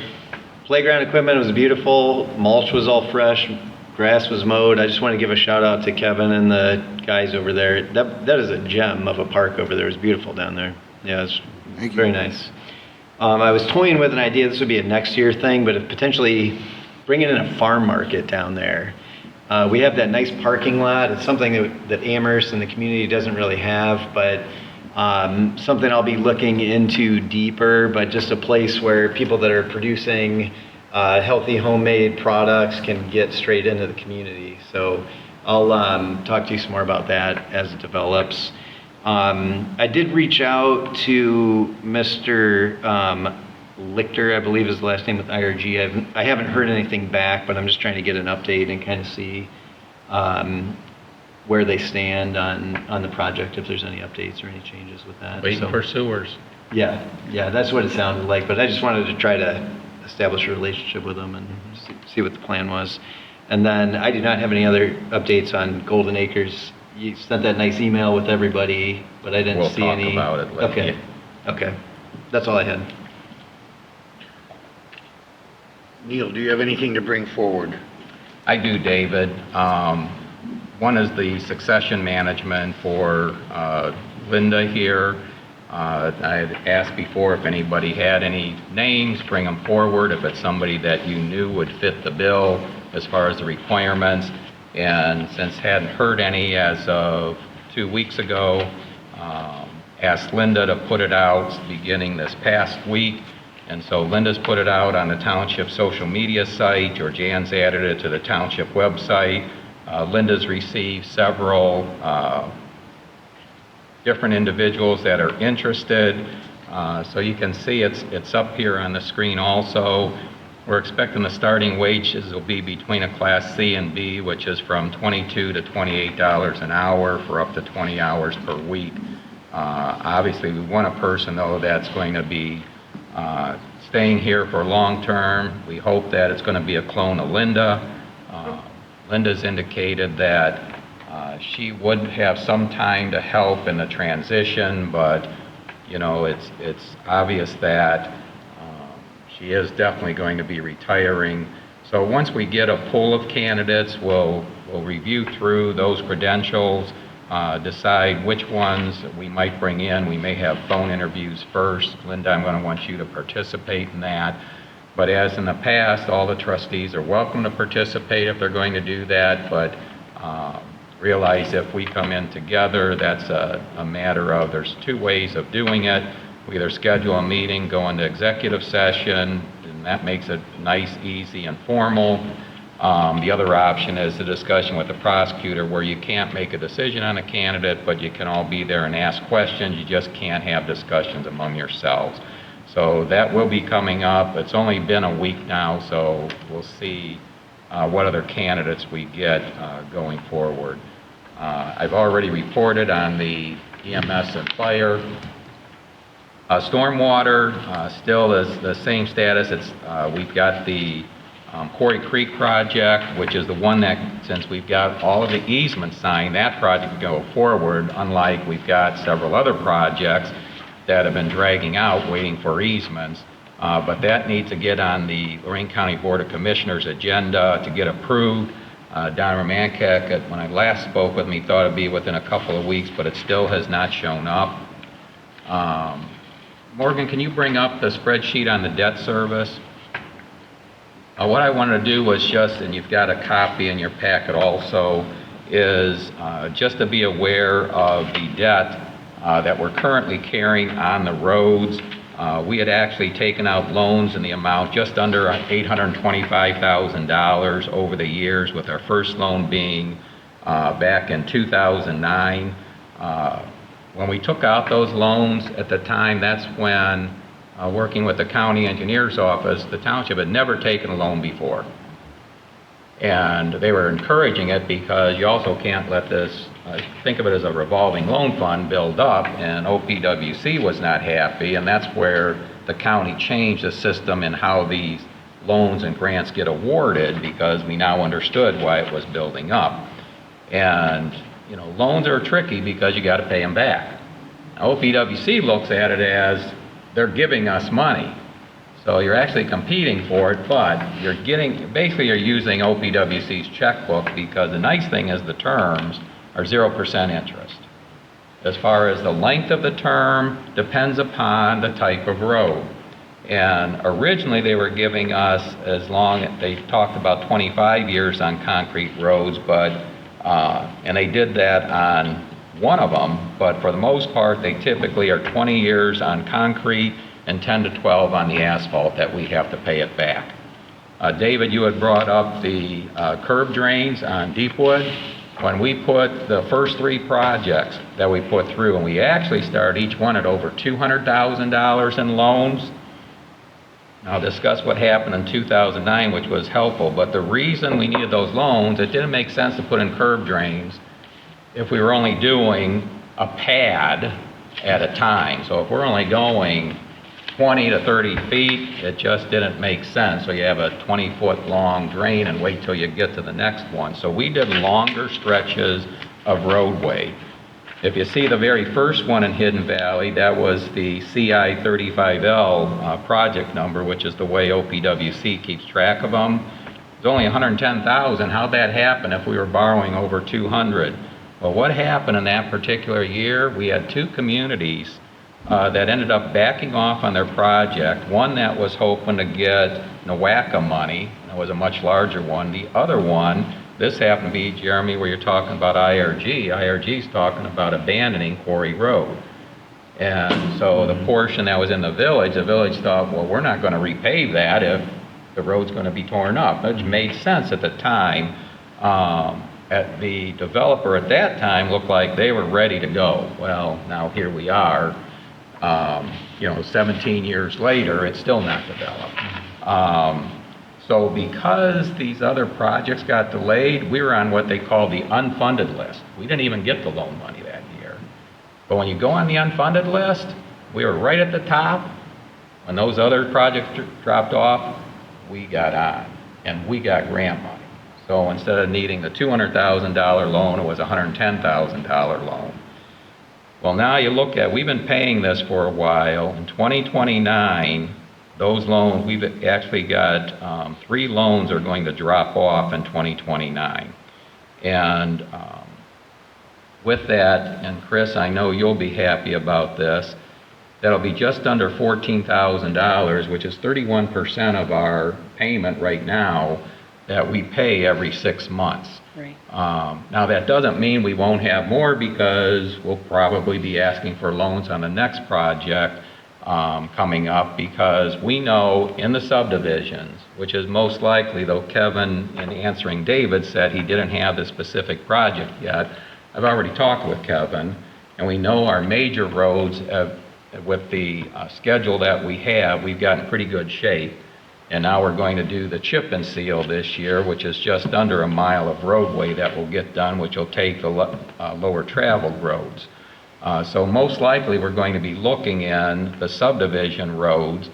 C: Playground equipment was beautiful. Mulch was all fresh. grass was mowed. I just want to give a shout out to Kevin and the guys over there. That is a gem of a park over there. It's beautiful down there. Yeah, it's
G: Thank you.
C: very nice. I was toying with an idea, this would be a next year thing, but if potentially bringing in a farm market down there. We have that nice parking lot. It's something that Amherst and the community doesn't really have, but something I'll be looking into deeper, but just a place where people that are producing healthy homemade products can get straight into the community. So I'll talk to you some more about that as it develops. I did reach out to Mr. Lichter, I believe is the last name with IRG. I haven't heard anything back, but I'm just trying to get an update and kind of see where they stand on the project, if there's any updates or any changes with that.
D: Waiting for sewers.
C: Yeah, that's what it sounded like, but I just wanted to try to establish a relationship with them and see what the plan was. And then I do not have any other updates on Golden Acres. You sent that nice email with everybody, but I didn't see any.
D: We'll talk about it later.
C: Okay, that's all I had.
A: Neil, do you have anything to bring forward?
D: I do, David. One is the succession management for Linda here. I had asked before if anybody had any names, bring them forward. If it's somebody that you knew would fit the bill as far as the requirements. And since hadn't heard any as of 2 weeks ago, asked Linda to put it out beginning this past week. And so Linda's put it out on the township social media site. Georgianne's added it to the township website. Linda's received several different individuals that are interested. So you can see it's up here on the screen also. We're expecting the starting wages will be between a Class C and B, which is from $22 to $28 an hour for up to 20 hours per week. Obviously, we want a person, though, that's going to be staying here for long term. We hope that it's going to be a clone of Linda. Linda's indicated that she would have some time to help in the transition, but you know, it's obvious that she is definitely going to be retiring. So once we get a pool of candidates, we'll review through those credentials, decide which ones we might bring in. We may have phone interviews first. Linda, I'm going to want you to participate in that. But as in the past, all the trustees are welcome to participate if they're going to do that, but realize if we come in together, that's a matter of, there's two ways of doing it. We either schedule a meeting, go into executive session, and that makes it nice, easy, and formal. The other option is the discussion with the prosecutor, where you can't make a decision on a candidate, but you can all be there and ask questions. You just can't have discussions among yourselves. So that will be coming up. It's only been a week now, so we'll see what other candidates we get going forward. I've already reported on the EMS and fire. Stormwater still is the same status. We've got the Quarry Creek project, which is the one that, since we've got all of the easements signed, that project will go forward, unlike we've got several other projects that have been dragging out waiting for easements. But that needs to get on the Lorraine County Board of Commissioners agenda to get approved. Don Romankek, when I last spoke with him, he thought it'd be within a couple of weeks, but it still has not shown up. Morgan, can you bring up the spreadsheet on the debt service? What I wanted to do was just, and you've got a copy in your packet also, is just to be aware of the debt that we're currently carrying on the roads. We had actually taken out loans in the amount just under $825,000 over the years, with our first loan being back in 2009. When we took out those loans at the time, that's when, working with the county engineer's office, the township had never taken a loan before. And they were encouraging it because you also can't let this, think of it as a revolving loan fund, build up, and OPWC was not happy, and that's where the county changed the system and how these loans and grants get awarded, because we now understood why it was building up. And, you know, loans are tricky because you got to pay them back. Now, OPWC looks at it as they're giving us money. So you're actually competing for it, but basically you're using OPWC's checkbook, because the nice thing is the terms are 0% interest. As far as the length of the term, depends upon the type of road. And originally they were giving us they talked about 25 years on concrete roads, and they did that on one of them, but for the most part, they typically are 20 years on concrete and 10 to 12 on the asphalt that we have to pay it back. David, you had brought up the curb drains on Deepwood. When we put the first 3 projects that we put through, and we actually started each one at over $200,000 in loans. I'll discuss what happened in 2009, which was helpful, but the reason we needed those loans, it didn't make sense to put in curb drains if we were only doing a pad at a time. So if we're only going 20 to 30 feet, it just didn't make sense. So you have a 20-foot long drain and wait till you get to the next one. So we did longer stretches of roadway. If you see the very first one in Hidden Valley, that was the CI 35L project number, which is the way OPWC keeps track of them. It's only $110,000. How'd that happen if we were borrowing over 200? Well, what happened in that particular year? We had 2 communities that ended up backing off on their project. One that was hoping to get NWACA money, it was a much larger one. The other one, this happened to be, Jeremy, where you're talking about IRG. IRG's talking about abandoning Quarry Road. And so the portion that was in the village thought, well, we're not going to repave that if the road's going to be torn up. Which made sense at the time. At the developer at that time looked like they were ready to go. Well, now here we are. 17 years later, it's still not developed. So because these other projects got delayed, we were on what they call the unfunded list. We didn't even get the loan money that year. But when you go on the unfunded list, we were right at the top. When those other projects dropped off, we got on, and we got grant money. So instead of needing the $200,000 loan, it was a $110,000 loan. Well, now you look at, we've been paying this for a while. In 2029, those loans, we've actually got 3 loans are going to drop off in 2029. And with that, and Chris, I know you'll be happy about this, that'll be just under $14,000, which is 31% of our payment right now that we pay every 6 months.
B: Right.
D: Now that doesn't mean we won't have more, because we'll probably be asking for loans on the next project coming up, because we know in the subdivisions, which is most likely, though Kevin, in answering David, said he didn't have the specific project yet. I've already talked with Kevin, and we know our major roads, with the schedule that we have, we've got in pretty good shape. And now we're going to do the chip and seal this year, which is just under a mile of roadway that will get done, which will take the lower traveled roads. So most likely we're going to be looking in the subdivision roads,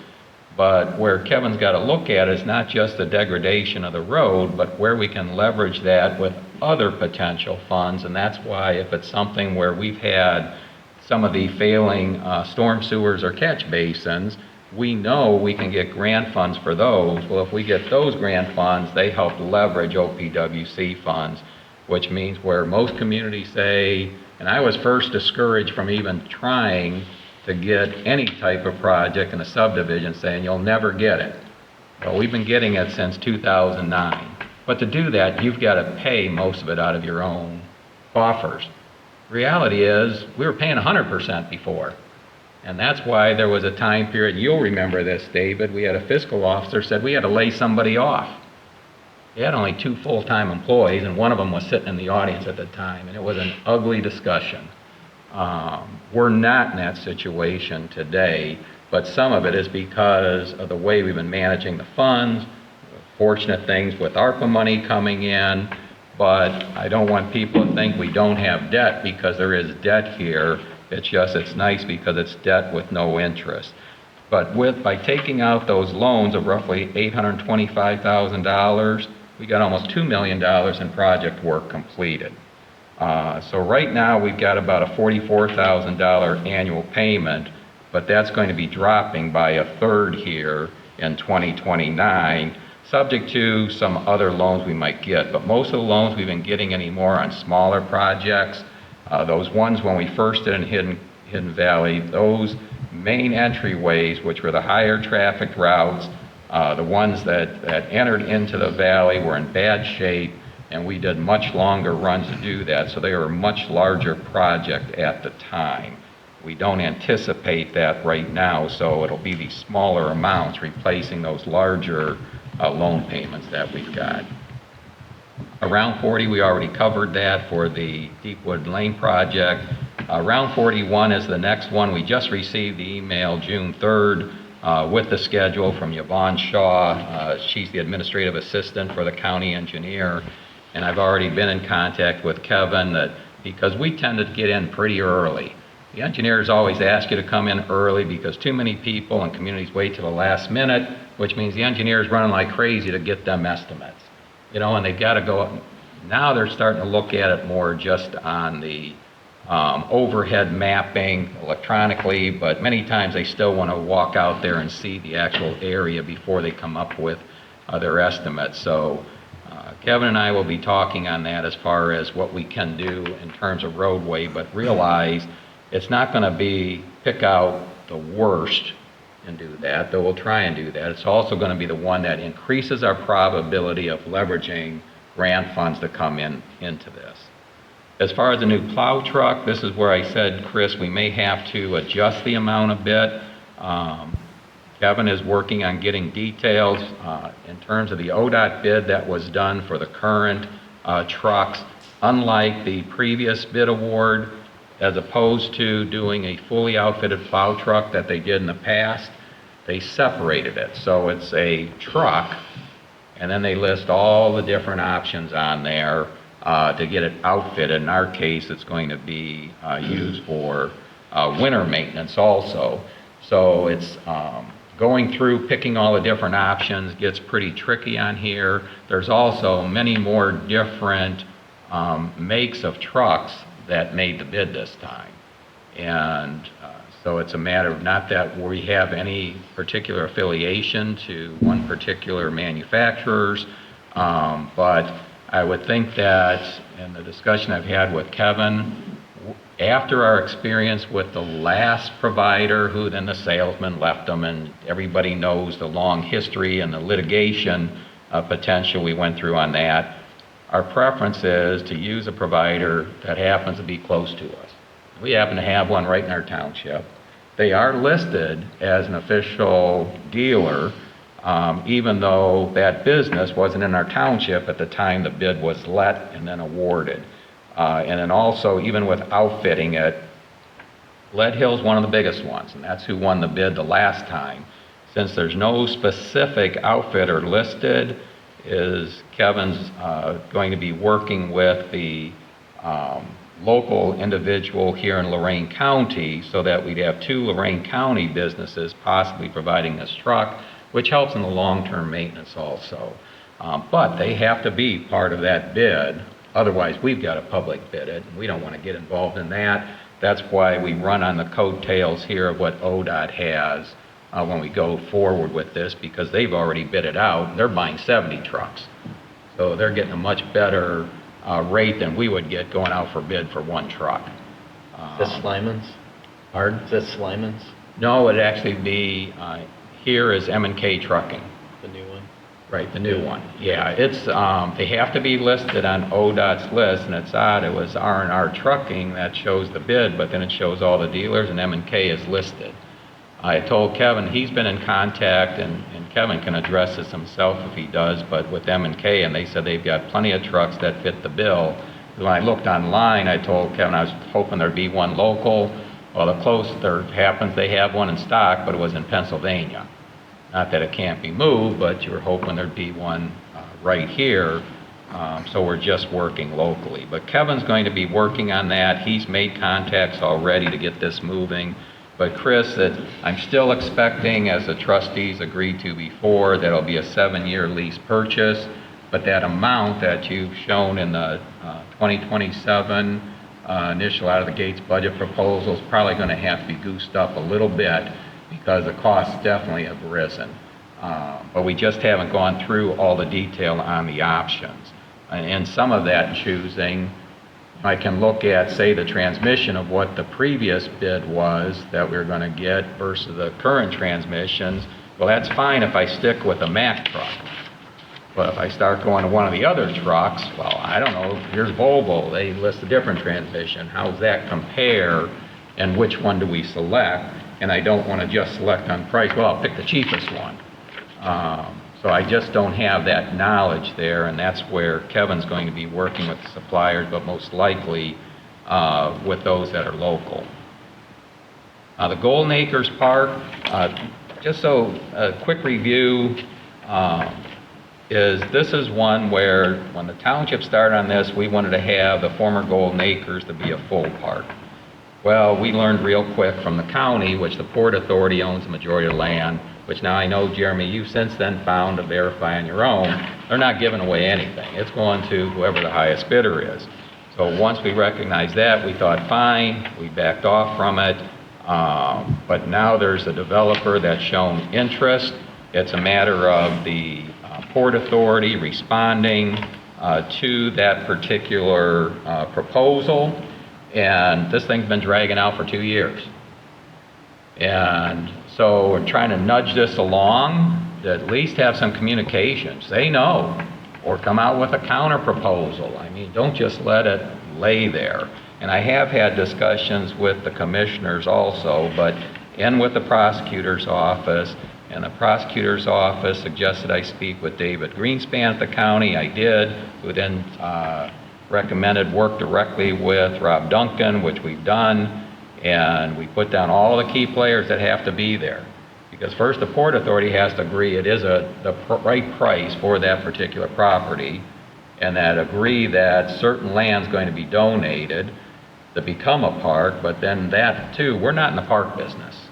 D: but where Kevin's got to look at is not just the degradation of the road, but where we can leverage that with other potential funds. And that's why if it's something where we've had some of the failing storm sewers or catch basins, we know we can get grant funds for those. Well, if we get those grant funds, they help leverage OPWC funds, which means where most communities say, and I was first discouraged from even trying to get any type of project in a subdivision, saying you'll never get it. Well, we've been getting it since 2009. But to do that, you've got to pay most of it out of your own coffers. Reality is, we were paying 100% before. And that's why there was a time period, you'll remember this, David, we had a fiscal officer said we had to lay somebody off. He had only 2 full-time employees, and one of them was sitting in the audience at the time, and it was an ugly discussion. We're not in that situation today, but some of it is because of the way we've been managing the funds, fortunate things with ARPA money coming in, but I don't want people to think we don't have debt, because there is debt here. It's just, it's nice because it's debt with no interest. But by taking out those loans of roughly $825,000, we got almost $2 million in project work completed. So right now we've got about a $44,000 annual payment, but that's going to be dropping by 1/3 here in 2029, subject to some other loans we might get. But most of the loans we've been getting anymore on smaller projects, those ones when we first did in Hidden Valley, those main entryways, which were the higher traffic routes, the ones that entered into the valley were in bad shape, and we did much longer runs to do that, so they were a much larger project at the time. We don't anticipate that right now, so it'll be these smaller amounts replacing those larger loan payments that we've got. Around 40, we already covered that for the Deepwood Lane project. Round 41 is the next one. We just received the email June 3rd with the schedule from Yvonne Shaw. She's the administrative assistant for the county engineer. And I've already been in contact with Kevin that because we tend to get in pretty early. The engineers always ask you to come in early because too many people and communities wait till the last minute, which means the engineer's running like crazy to get them estimates. You know, and they've got to go, now they're starting to look at it more just on the overhead mapping electronically, but many times they still want to walk out there and see the actual area before they come up with their estimates. So Kevin and I will be talking on that as far as what we can do in terms of roadway, but realize it's not going to be pick out the worst and do that, though we'll try and do that. It's also going to be the one that increases our probability of leveraging grant funds to come into this. As far as the new plow truck, this is where I said, Chris, we may have to adjust the amount a bit. Kevin is working on getting details in terms of the ODOT bid that was done for the current trucks. Unlike the previous bid award, as opposed to doing a fully outfitted plow truck that they did in the past, they separated it. So it's a truck, and then they list all the different options on there to get it outfitted. In our case, it's going to be used for winter maintenance also. So it's going through, picking all the different options gets pretty tricky on here. There's also many more different makes of trucks that made the bid this time. And so it's a matter of not that we have any particular affiliation to one particular manufacturers, but I would think that in the discussion I've had with Kevin, after our experience with the last provider, who then the salesman left them, and everybody knows the long history and the litigation potential we went through on that, our preference is to use a provider that happens to be close to us. We happen to have one right in our township. They are listed as an official dealer, even though that business wasn't in our township at the time the bid was let and then awarded. And then also, even with outfitting it, Lead Hill's one of the biggest ones, and that's who won the bid the last time. Since there's no specific outfitter listed, is Kevin's going to be working with the local individual here in Lorain County so that we'd have two Lorain County businesses possibly providing this truck, which helps in the long-term maintenance also. But they have to be part of that bid. Otherwise, we've got to public bid it, and we don't want to get involved in that. That's why we run on the coattails here of what ODOT has when we go forward with this, because they've already bid it out. They're buying 70 trucks. So they're getting a much better rate than we would get going out for bid for one truck.
C: Is that Slyman's?
D: Pardon?
C: Is that Slyman's,
D: No, it'd actually be, here is M&K Trucking.
C: the new one?
D: Right, the new one. Yeah, it's, they have to be listed on ODOT's list, and it's odd, it was R&R Trucking that shows the bid, but then it shows all the dealers, and M&K is listed. I told Kevin, he's been in contact, and Kevin can address this himself if he does, but with M&K, and they said they've got plenty of trucks that fit the bill. When I looked online, I told Kevin I was hoping there'd be one local. Well, the closest there happens, they have one in stock, but it was in Pennsylvania. Not that it can't be moved, but you were hoping there'd be one right here. So we're just working locally. But Kevin's going to be working on that. He's made contacts already to get this moving. But Chris, I'm still expecting, as the trustees agreed to before, that it'll be a 7-year lease purchase. But that amount that you've shown in the 2027 initial out of the gates budget proposal is probably going to have to be goosed up a little bit, because the costs definitely have risen. But we just haven't gone through all the detail on the options. And some of that choosing, I can look at, say, the transmission of what the previous bid was that we we're going to get versus the current transmissions. Well, that's fine if I stick with a Mack truck. But if I start going to one of the other trucks, well, I don't know, here's Volvo, they list a different transmission. How does that compare, and which one do we select? And I don't want to just select on price. Well, I'll pick the cheapest one. So I just don't have that knowledge there, and that's where Kevin's going to be working with the suppliers, but most likely with those that are local. The Golden Acres Park, just so a quick review, this is one where when the township started on this, we wanted to have the former Golden Acres to be a full park. Well, we learned real quick from the county, which the Port Authority owns the majority of the land, which now I know, Jeremy, you've since then found to verify on your own, they're not giving away anything. It's going to whoever the highest bidder is. So once we recognized that, we thought, fine, we backed off from it. But now there's a developer that's shown interest. It's a matter of the Port Authority responding to that particular proposal. And this thing's been dragging out for 2 years. And so we're trying to nudge this along, to at least have some communication. Say no, or come out with a counter proposal. I mean, don't just let it lay there. And I have had discussions with the commissioners also, and with the prosecutor's office. And the prosecutor's office suggested I speak with David Greenspan at the county. I did, who then recommended work directly with Rob Duncan, which we've done. And we put down all the key players that have to be there. Because first, the Port Authority has to agree it is the right price for that particular property, and that agree that certain land's going to be donated to become a park, but then that too, we're not in the park business.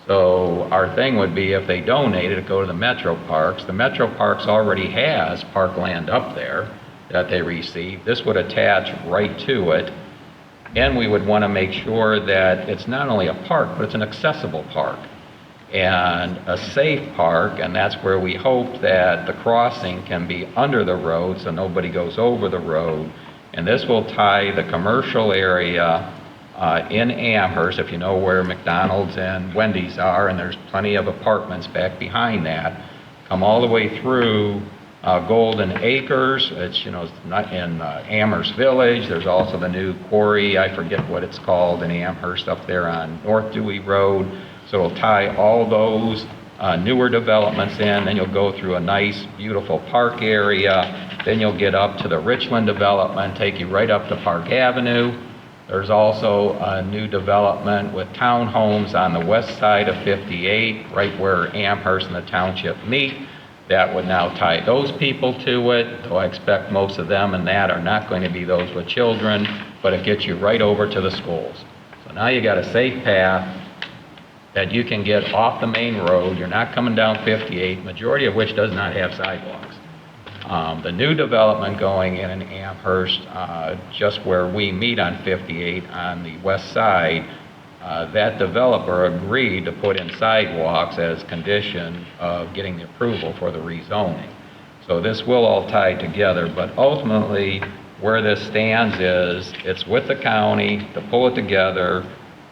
D: So our thing would be if they donated it, go to the Metro Parks. The Metro Parks already has parkland up there that they receive. This would attach right to it. And we would want to make sure that it's not only a park, but it's an accessible park and a safe park, and that's where we hope that the crossing can be under the road so nobody goes over the road. And this will tie the commercial area in Amherst, if you know where McDonald's and Wendy's are, and there's plenty of apartments back behind that, come all the way through Golden Acres. It's, it's not in Amherst Village. There's also the new quarry, I forget what it's called, in Amherst up there on North Dewey Road. So it'll tie all those newer developments in. Then you'll go through a nice, beautiful park area. Then you'll get up to the Richland development, take you right up to Park Avenue. There's also a new development with townhomes on the west side of 58, right where Amherst and the township meet. That would now tie those people to it, though I expect most of them and that are not going to be those with children, but it gets you right over to the schools. So now you got a safe path that you can get off the main road. You're not coming down 58, majority of which does not have sidewalks. The new development going in Amherst, just where we meet on 58 on the west side, that developer agreed to put in sidewalks as condition of getting the approval for the rezoning. So this will all tie together, but ultimately where this stands is it's with the county to pull it together.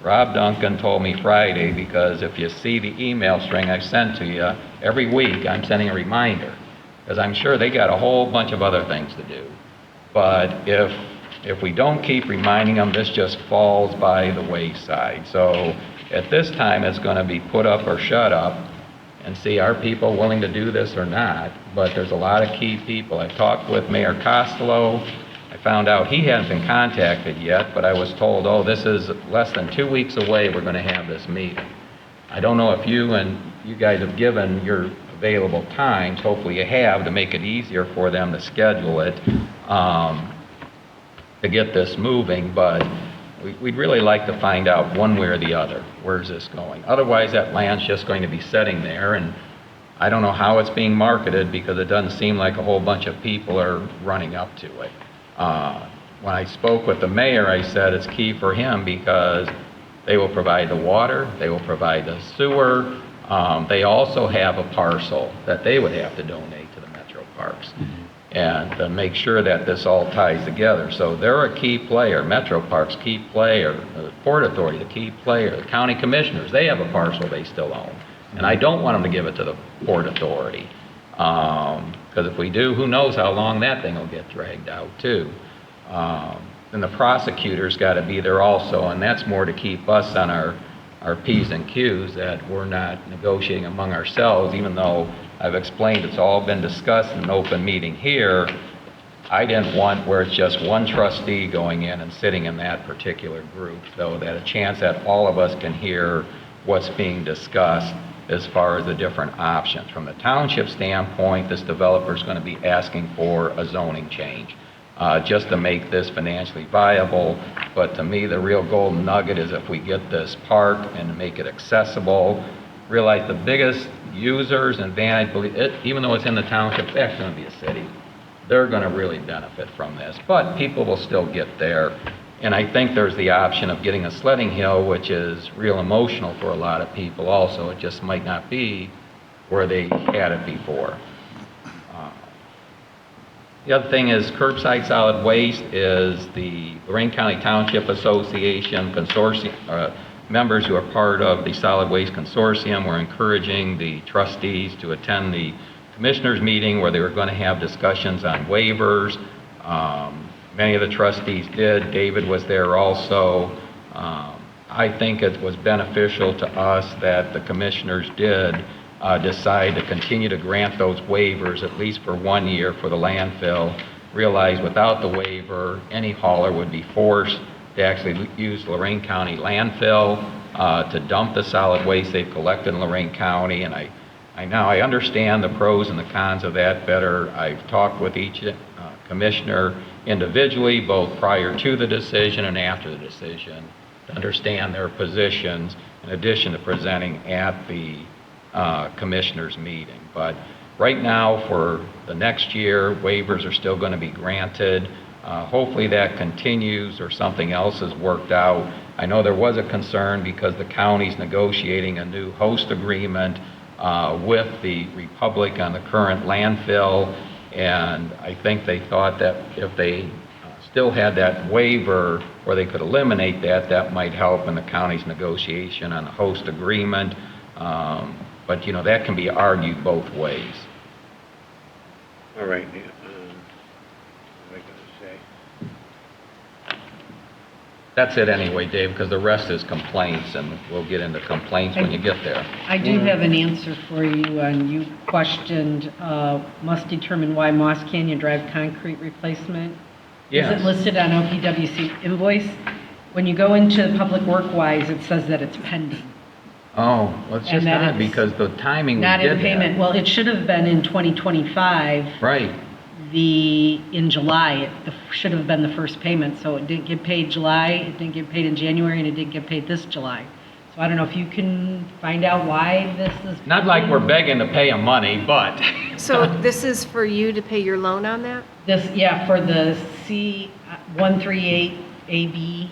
D: Rob Duncan told me Friday, because if you see the email string I sent to you, every week I'm sending a reminder, because I'm sure they got a whole bunch of other things to do. But if we don't keep reminding them, this just falls by the wayside. So at this time, it's going to be put up or shut up, and see, are people willing to do this or not? But there's a lot of key people. I talked with Mayor Costello. I found out he hasn't been contacted yet, but I was told, oh, this is less than 2 weeks away, we're going to have this meeting. I don't know if you guys have given your available times, hopefully you have, to make it easier for them to schedule it, to get this moving, but we'd really like to find out one way or the other, where's this going? Otherwise, that land's just going to be sitting there, and I don't know how it's being marketed, because it doesn't seem like a whole bunch of people are running up to it. When I spoke with the mayor, I said it's key for him because they will provide the water, they will provide the sewer, They also have a parcel that they would have to donate to the Metro Parks. And to make sure that this all ties together. So they're a key player, Metro Parks, key player, the Port Authority, the key player, the county commissioners, they have a parcel they still own. And I don't want them to give it to the Port Authority. Because if we do, who knows how long that thing will get dragged out too. And the prosecutor's got to be there also, and that's more to keep us on our P's and Q's, that we're not negotiating among ourselves, even though I've explained it's all been discussed in an open meeting here. I didn't want where it's just one trustee going in and sitting in that particular group, though, that a chance that all of us can hear what's being discussed as far as the different options. From the township standpoint, this developer is going to be asking for a zoning change just to make this financially viable. But to me, the real golden nugget is if we get this park and make it accessible. Realize the biggest users and advantage, even though it's in the township, it's actually going to be a city. They're going to really benefit from this, but people will still get there. And I think there's the option of getting a sledding hill, which is real emotional for a lot of people also. It just might not be where they had it before. The other thing is curbside solid waste is the Lorraine County Township Association consortium, members who are part of the Solid Waste Consortium. We're encouraging the trustees to attend the commissioners meeting where they were going to have discussions on waivers. Many of the trustees did. David was there also. I think it was beneficial to us that the commissioners did decide to continue to grant those waivers at least for 1 year for the landfill. Realize without the waiver, any hauler would be forced to actually use Lorraine County landfill to dump the solid waste they've collected in Lorraine County. And I understand the pros and the cons of that better. I've talked with each commissioner individually, both prior to the decision and after the decision, to understand their positions in addition to presenting at the commissioners meeting. But right now, for the next year, waivers are still going to be granted. Hopefully that continues or something else is worked out. I know there was a concern because the county's negotiating a new host agreement with the Republic on the current landfill, and I think they thought that if they still had that waiver where they could eliminate that, that might help in the county's negotiation on the host agreement. But, you know, that can be argued both ways.
A: All right, what am I going to say?
D: That's it anyway, Dave, because the rest is complaints, and we'll get into complaints when you get there.
B: I do have an answer for you, and you questioned, must determine why Moss Canyon Drive concrete replacement.
D: Yes.
B: Is it listed on OPWC invoice? When you go into Public Work-wise, it says that it's pending.
D: Oh, well, it's just
B: And that
D: odd
B: it's
D: because the timing we
B: Not
D: did
B: in payment.
D: that.
B: Well, it should have been in 2025.
D: Right.
B: In July, it should have been the first payment, so it didn't get paid July, it didn't get paid in January, and it didn't get paid this July. So I don't know if you can find out why this is.
D: Not like we're begging to pay them money, but.
H: So this is for you to pay your loan on that?
B: This, yeah, for the C138AB,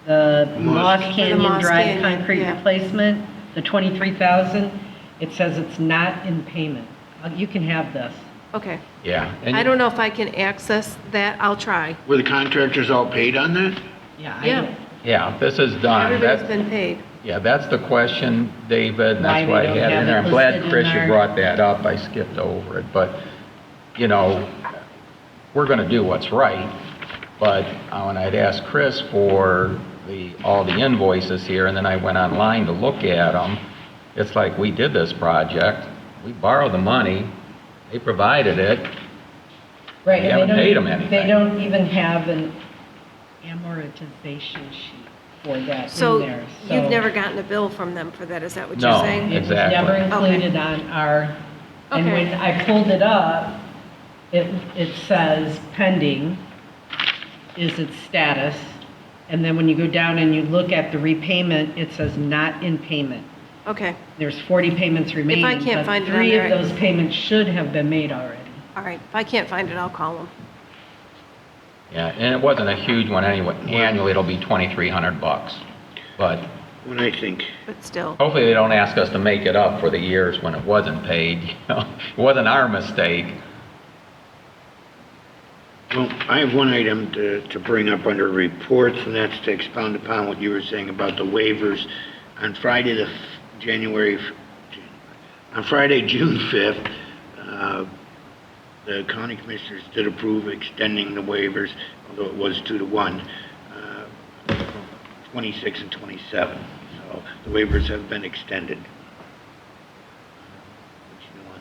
B: the Moss Canyon
H: Moss
B: Drive
H: Canyon,
B: concrete
H: yeah.
B: replacement, the 23,000, it says it's not in payment. You can have this.
H: Okay.
D: Yeah. and
H: I don't know if I can access that. I'll try.
A: Were the contractors all paid on that?
B: Yeah, I
H: Yeah.
B: don't.
D: Yeah, this is done.
H: Everybody's
D: That's,
H: been paid.
D: yeah, that's the question, David, and
B: Why
D: that's
B: we
D: why I
B: don't
D: had it
B: have
D: in there.
B: it
D: I'm glad,
B: listed in
D: Chris, you
B: our-
D: brought that up. I skipped over it, but, you know, we're going to do what's right. But when I'd asked Chris for all the invoices here, and then I went online to look at them, it's like we did this project, we borrowed the money, they provided it,
B: Right.
D: We
B: and they
D: haven't
B: don't
D: paid
B: even-
D: 'em anything.
B: They don't even have an amortization sheet for that in
H: So
B: there.
H: you've never gotten a bill from them for that, is that what you're
D: No.
H: saying?
B: It was
D: Exactly.
B: never
H: Okay.
B: included on our, and
H: Okay.
B: when I pulled it up, it says pending is its status. And then when you go down and you look at the repayment, it says not in payment.
H: Okay,
B: There's 40 payments remaining.
H: can't
B: but
H: find it on
B: 3
H: there,
B: of those payments should have been made already.
H: all right. If I can't find it, I'll call them.
D: yeah, and it wasn't a huge one anyway. Annually, it'll be $2,300, but
A: when I think.
H: but still.
D: Hopefully, they don't ask us to make it up for the years when it wasn't paid, you know? It wasn't our mistake.
A: Well, I have one item to bring up under reports, and that's to expound upon what you were saying about the waivers. On Friday, on Friday, June 5th, the county commissioners did approve extending the waivers, although it was 2-1, 26 and 27. So the waivers have been extended. On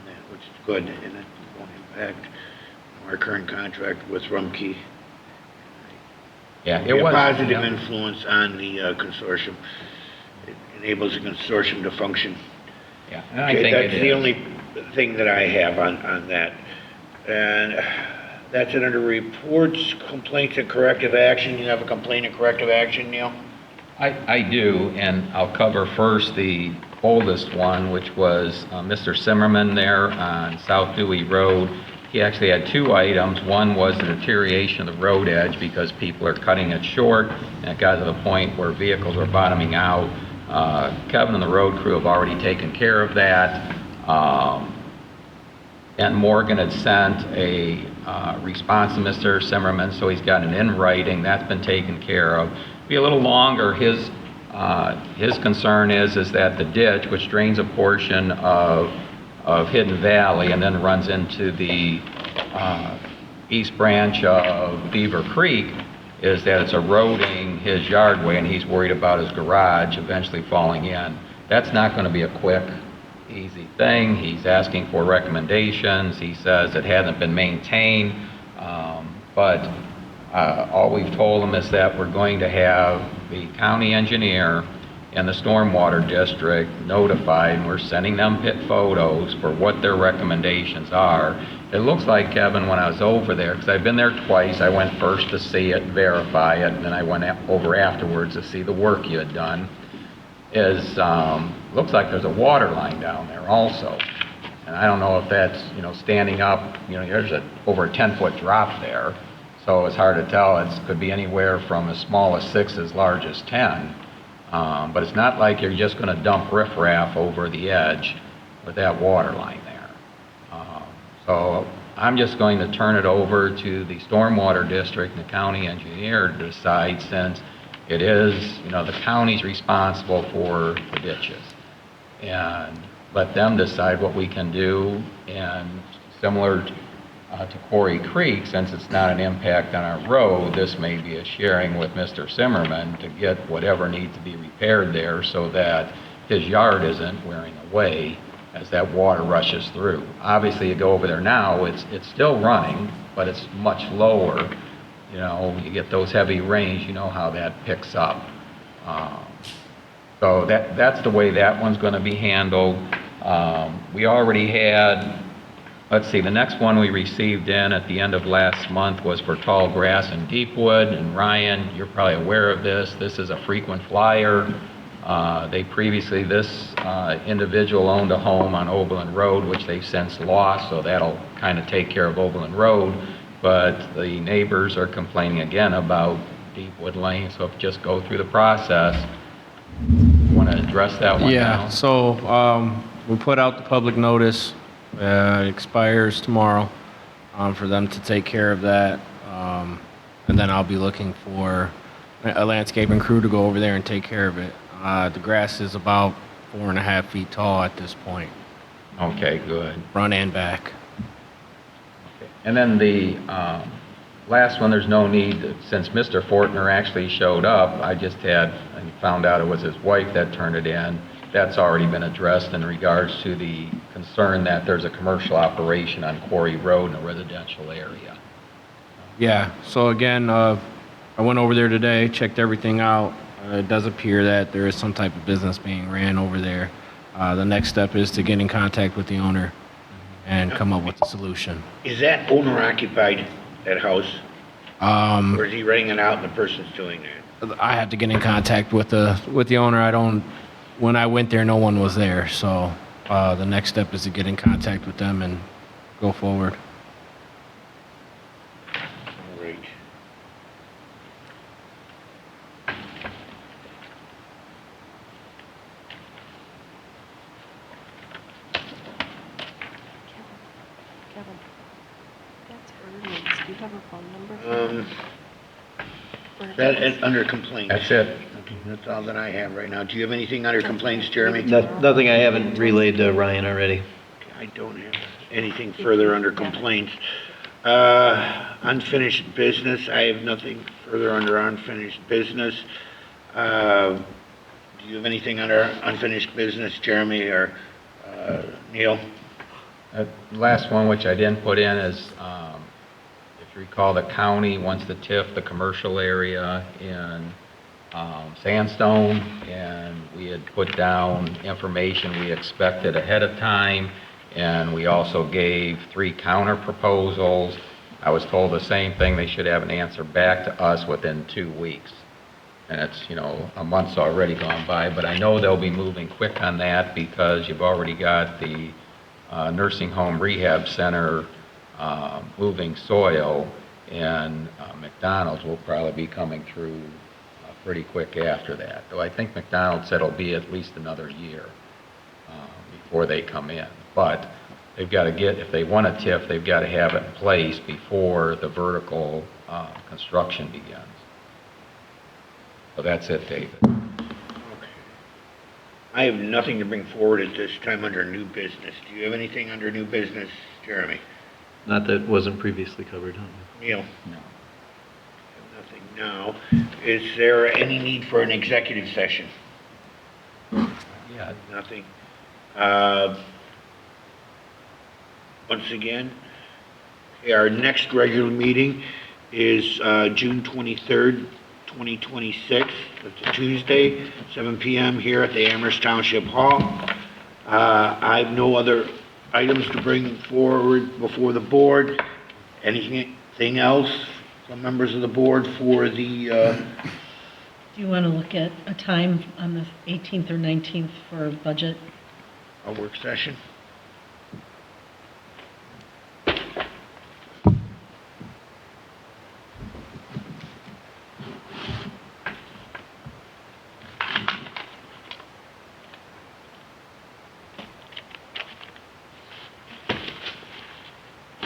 A: that, which is good, and it won't impact our current contract with Rumpke.
D: Yeah, it
A: Be a
D: was.
A: positive
D: yeah.
A: influence on the consortium. It enables the consortium to function.
D: Yeah, and I
A: Okay,
D: think
A: that's
D: it
A: the
D: is.
A: only thing that I have on that. And that's it under reports, complaints, and corrective action. You have a complaint and corrective action, Neil?
D: I do, and I'll cover first the oldest one, which was Mr. Simmerman there on South Dewey Road. He actually had two items. One was the deterioration of the road edge because people are cutting it short, and it got to the point where vehicles were bottoming out. Kevin and the road crew have already taken care of that. And Morgan had sent a response to Mr. Simmerman, so he's got an in writing. That's been taken care of. Be a little longer. His concern is that the ditch, which drains a portion of Hidden Valley and then runs into the east branch of Beaver Creek, is that it's eroding his yardway, and he's worried about his garage eventually falling in. That's not going to be a quick, easy thing. He's asking for recommendations. He says it hasn't been maintained, but all we've told him is that we're going to have the county engineer and the stormwater district notified, and we're sending them pit photos for what their recommendations are. It looks like, Kevin, when I was over there, because I've been there twice, I went first to see it, verify it, and then I went over afterwards to see the work you had done, looks like there's a water line down there also. And I don't know if that's, standing up, there's over a 10-foot drop there, so it's hard to tell. It could be anywhere from as small as 6 as large as 10. But it's not like you're just going to dump riffraff over the edge with that water line there. So I'm just going to turn it over to the stormwater district and the county engineer to decide, since it is, the county's responsible for the ditches. And let them decide what we can do. And similar to Quarry Creek, since it's not an impact on our road, this may be a sharing with Mr. Simmerman to get whatever needs to be repaired there so that his yard isn't wearing away as that water rushes through. Obviously, you go over there now, it's still running, but it's much lower. You get those heavy rains, you know how that picks up. So that's the way that one's going to be handled. We already had, let's see, the next one we received in at the end of last month was for tall grass in Deepwood. And Ryan, you're probably aware of this. This is a frequent flyer. This individual owned a home on Oberlin Road, which they've since lost, so that'll kind of take care of Oberlin Road. But the neighbors are complaining again about Deepwood Lane, so if you just go through the process, you want to address that one now?
F: Yeah, so we put out the public notice. It expires tomorrow for them to take care of that. And then I'll be looking for a landscaping crew to go over there and take care of it. The grass is about 4.5 feet tall at this point,
D: Okay, good.
F: front and back.
D: And then the last one, there's no need, since Mr. Fortner actually showed up, I found out it was his wife that turned it in. That's already been addressed in regards to the concern that there's a commercial operation on Quarry Road in a residential area.
F: Yeah, so again, I went over there today, checked everything out. It does appear that there is some type of business being ran over there. The next step is to get in contact with the owner and come up with a solution.
A: Is that owner occupied, that house? Or is he renting it out and the person's doing that?
F: I have to get in contact with the owner. When I went there, no one was there, so the next step is to get in contact with them and go forward.
A: Great.
H: That's ordinance. Do you have a phone number?
A: That is under complaints.
D: That's it.
A: Okay, that's all that I have right now. Do you have anything under complaints, Jeremy?
C: Nothing I haven't relayed to Ryan already.
A: Okay, I don't have anything further under complaints. Unfinished business, I have nothing further under unfinished business. Do you have anything under unfinished business, Jeremy or Neil?
D: Last one, which I didn't put in, is, if you recall, the county wants to TIF the commercial area in Sandstone, and we had put down information we expected ahead of time, and we also gave 3 counter proposals. I was told the same thing, they should have an answer back to us within 2 weeks. And it's, a month's already gone by, but I know they'll be moving quick on that because you've already got the nursing home rehab center moving soil, and McDonald's will probably be coming through pretty quick after that. Though I think McDonald's said it'll be at least another year before they come in. But they've got to if they want a TIF, they've got to have it in place before the vertical construction begins. So that's it, David.
A: Okay. I have nothing to bring forward at this time under new business. Do you have anything under new business, Jeremy?
C: Not that wasn't previously covered, huh?
A: Neil?
D: No.
A: Nothing now. Is there any need for an executive session?
D: Yeah,
A: Nothing. Once again, okay, our next regular meeting is June 23rd, 2026. It's a Tuesday, 7 p.m. here at the Amherst Township Hall. I have no other items to bring forward before the board. Anything else from members of the board for the,
B: Do you want to look at a time on the 18th or 19th for budget?
A: a work session?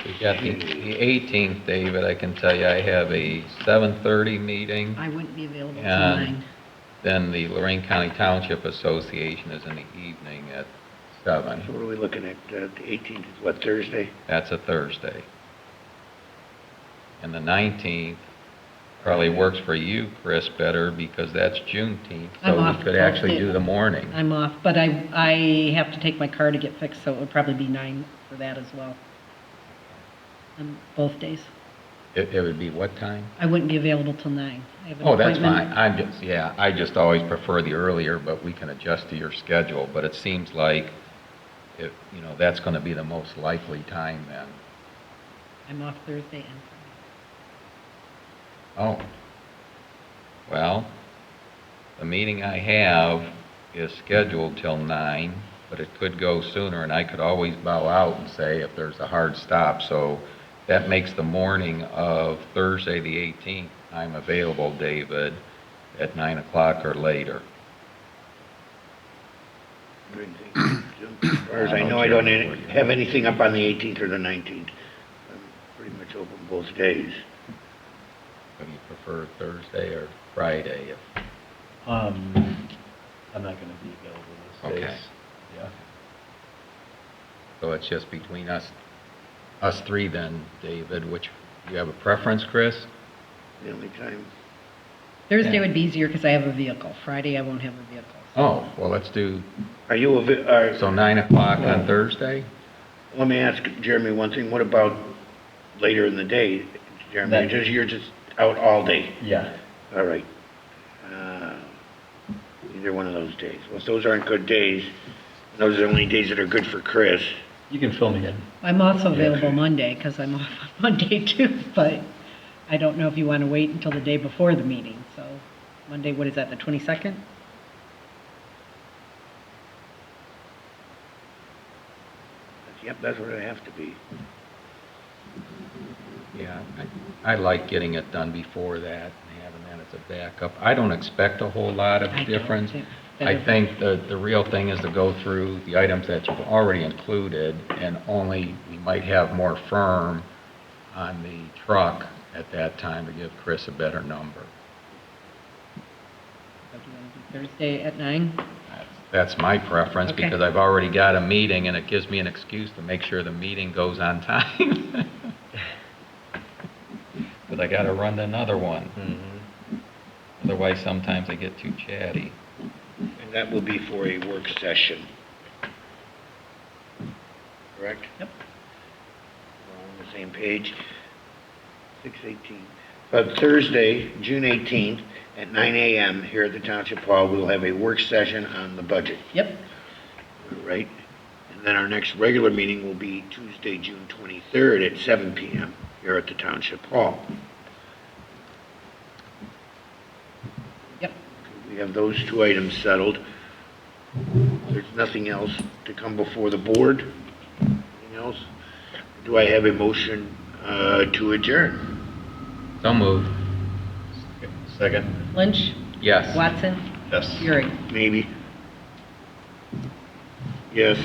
D: we got the 18th, David. I can tell you I have a 7:30 meeting.
B: I wouldn't be available till
D: And
B: 9.
D: then the Lorraine County Township Association is in the evening at 7.
A: So what are we looking at? The 18th is what, Thursday?
D: That's a Thursday. And the 19th probably works for you, Chris, better because that's Juneteenth.
B: I'm
D: So
B: off
D: we could
B: both
D: actually
B: days.
D: do the morning.
B: I'm off, but I have to take my car to get fixed, so it would probably be 9 for that as well. On both days.
D: It would be what time?
B: I wouldn't be available till 9. I have an
D: Oh, that's
B: appointment.
D: fine. I just always prefer the earlier, but we can adjust to your schedule. But it seems like, that's going to be the most likely time then.
B: I'm off Thursday and
D: Oh, well, the meeting I have is scheduled till 9, but it could go sooner, and I could always bow out and say if there's a hard stop. So that makes the morning of Thursday, the 18th, I'm available, David, at 9 o'clock or later.
A: As far as I know, I don't have anything up on the 18th or the 19th. I'm pretty much open both days.
D: Would you prefer Thursday or Friday?
C: I'm not going to be available those days.
D: Okay.
C: Yeah.
D: So it's just between us 3 then, David. Which, you have a preference, Chris?
A: The only time.
B: Thursday
D: Yeah.
B: would be easier because I have a vehicle. Friday, I won't have a vehicle.
D: Oh, well, let's do,
A: Are you,
D: so 9 o'clock on Thursday?
A: let me ask Jeremy one thing. What about later in the day, Jeremy? You're just out all day.
C: Yeah.
A: All right. Either one of those days. Well, if those aren't good days, those are the only days that are good for Chris.
C: You can fill me in.
B: I'm also available Monday because I'm off on Monday too, but I don't know if you want to wait until the day before the meeting. So Monday, what is that, the 22nd?
A: Yep, that's what it have to be.
D: Yeah, I like getting it done before that and having that as a backup. I don't expect a whole lot of
B: I don't,
D: difference.
B: too.
D: I think the real thing is to go through the items that you've already included, and only, we might have more firm on the truck at that time to give Chris a better number.
B: Thursday at 9?
D: That's my preference,
B: Okay.
D: because I've already got a meeting, and it gives me an excuse to make sure the meeting goes on time. But I gotta run another one. Otherwise, sometimes I get too chatty.
A: And that will be for a work session. Correct?
B: Yep.
A: We're on the same page. 6/18. But Thursday, June 18th, at 9 a.m. here at the Township Hall, we'll have a work session on the budget,
B: Yep.
A: right? And then our next regular meeting will be Tuesday, June 23rd at 7 p.m. here at the Township Hall.
B: Yep.
A: We have those two items settled. There's nothing else to come before the board. Anything else? Do I have a motion to adjourn?
D: So moved.
C: Second?
B: Lynch?
D: Yes.
B: Watson?
C: Yes.
B: Uri?
A: Maybe. Yes.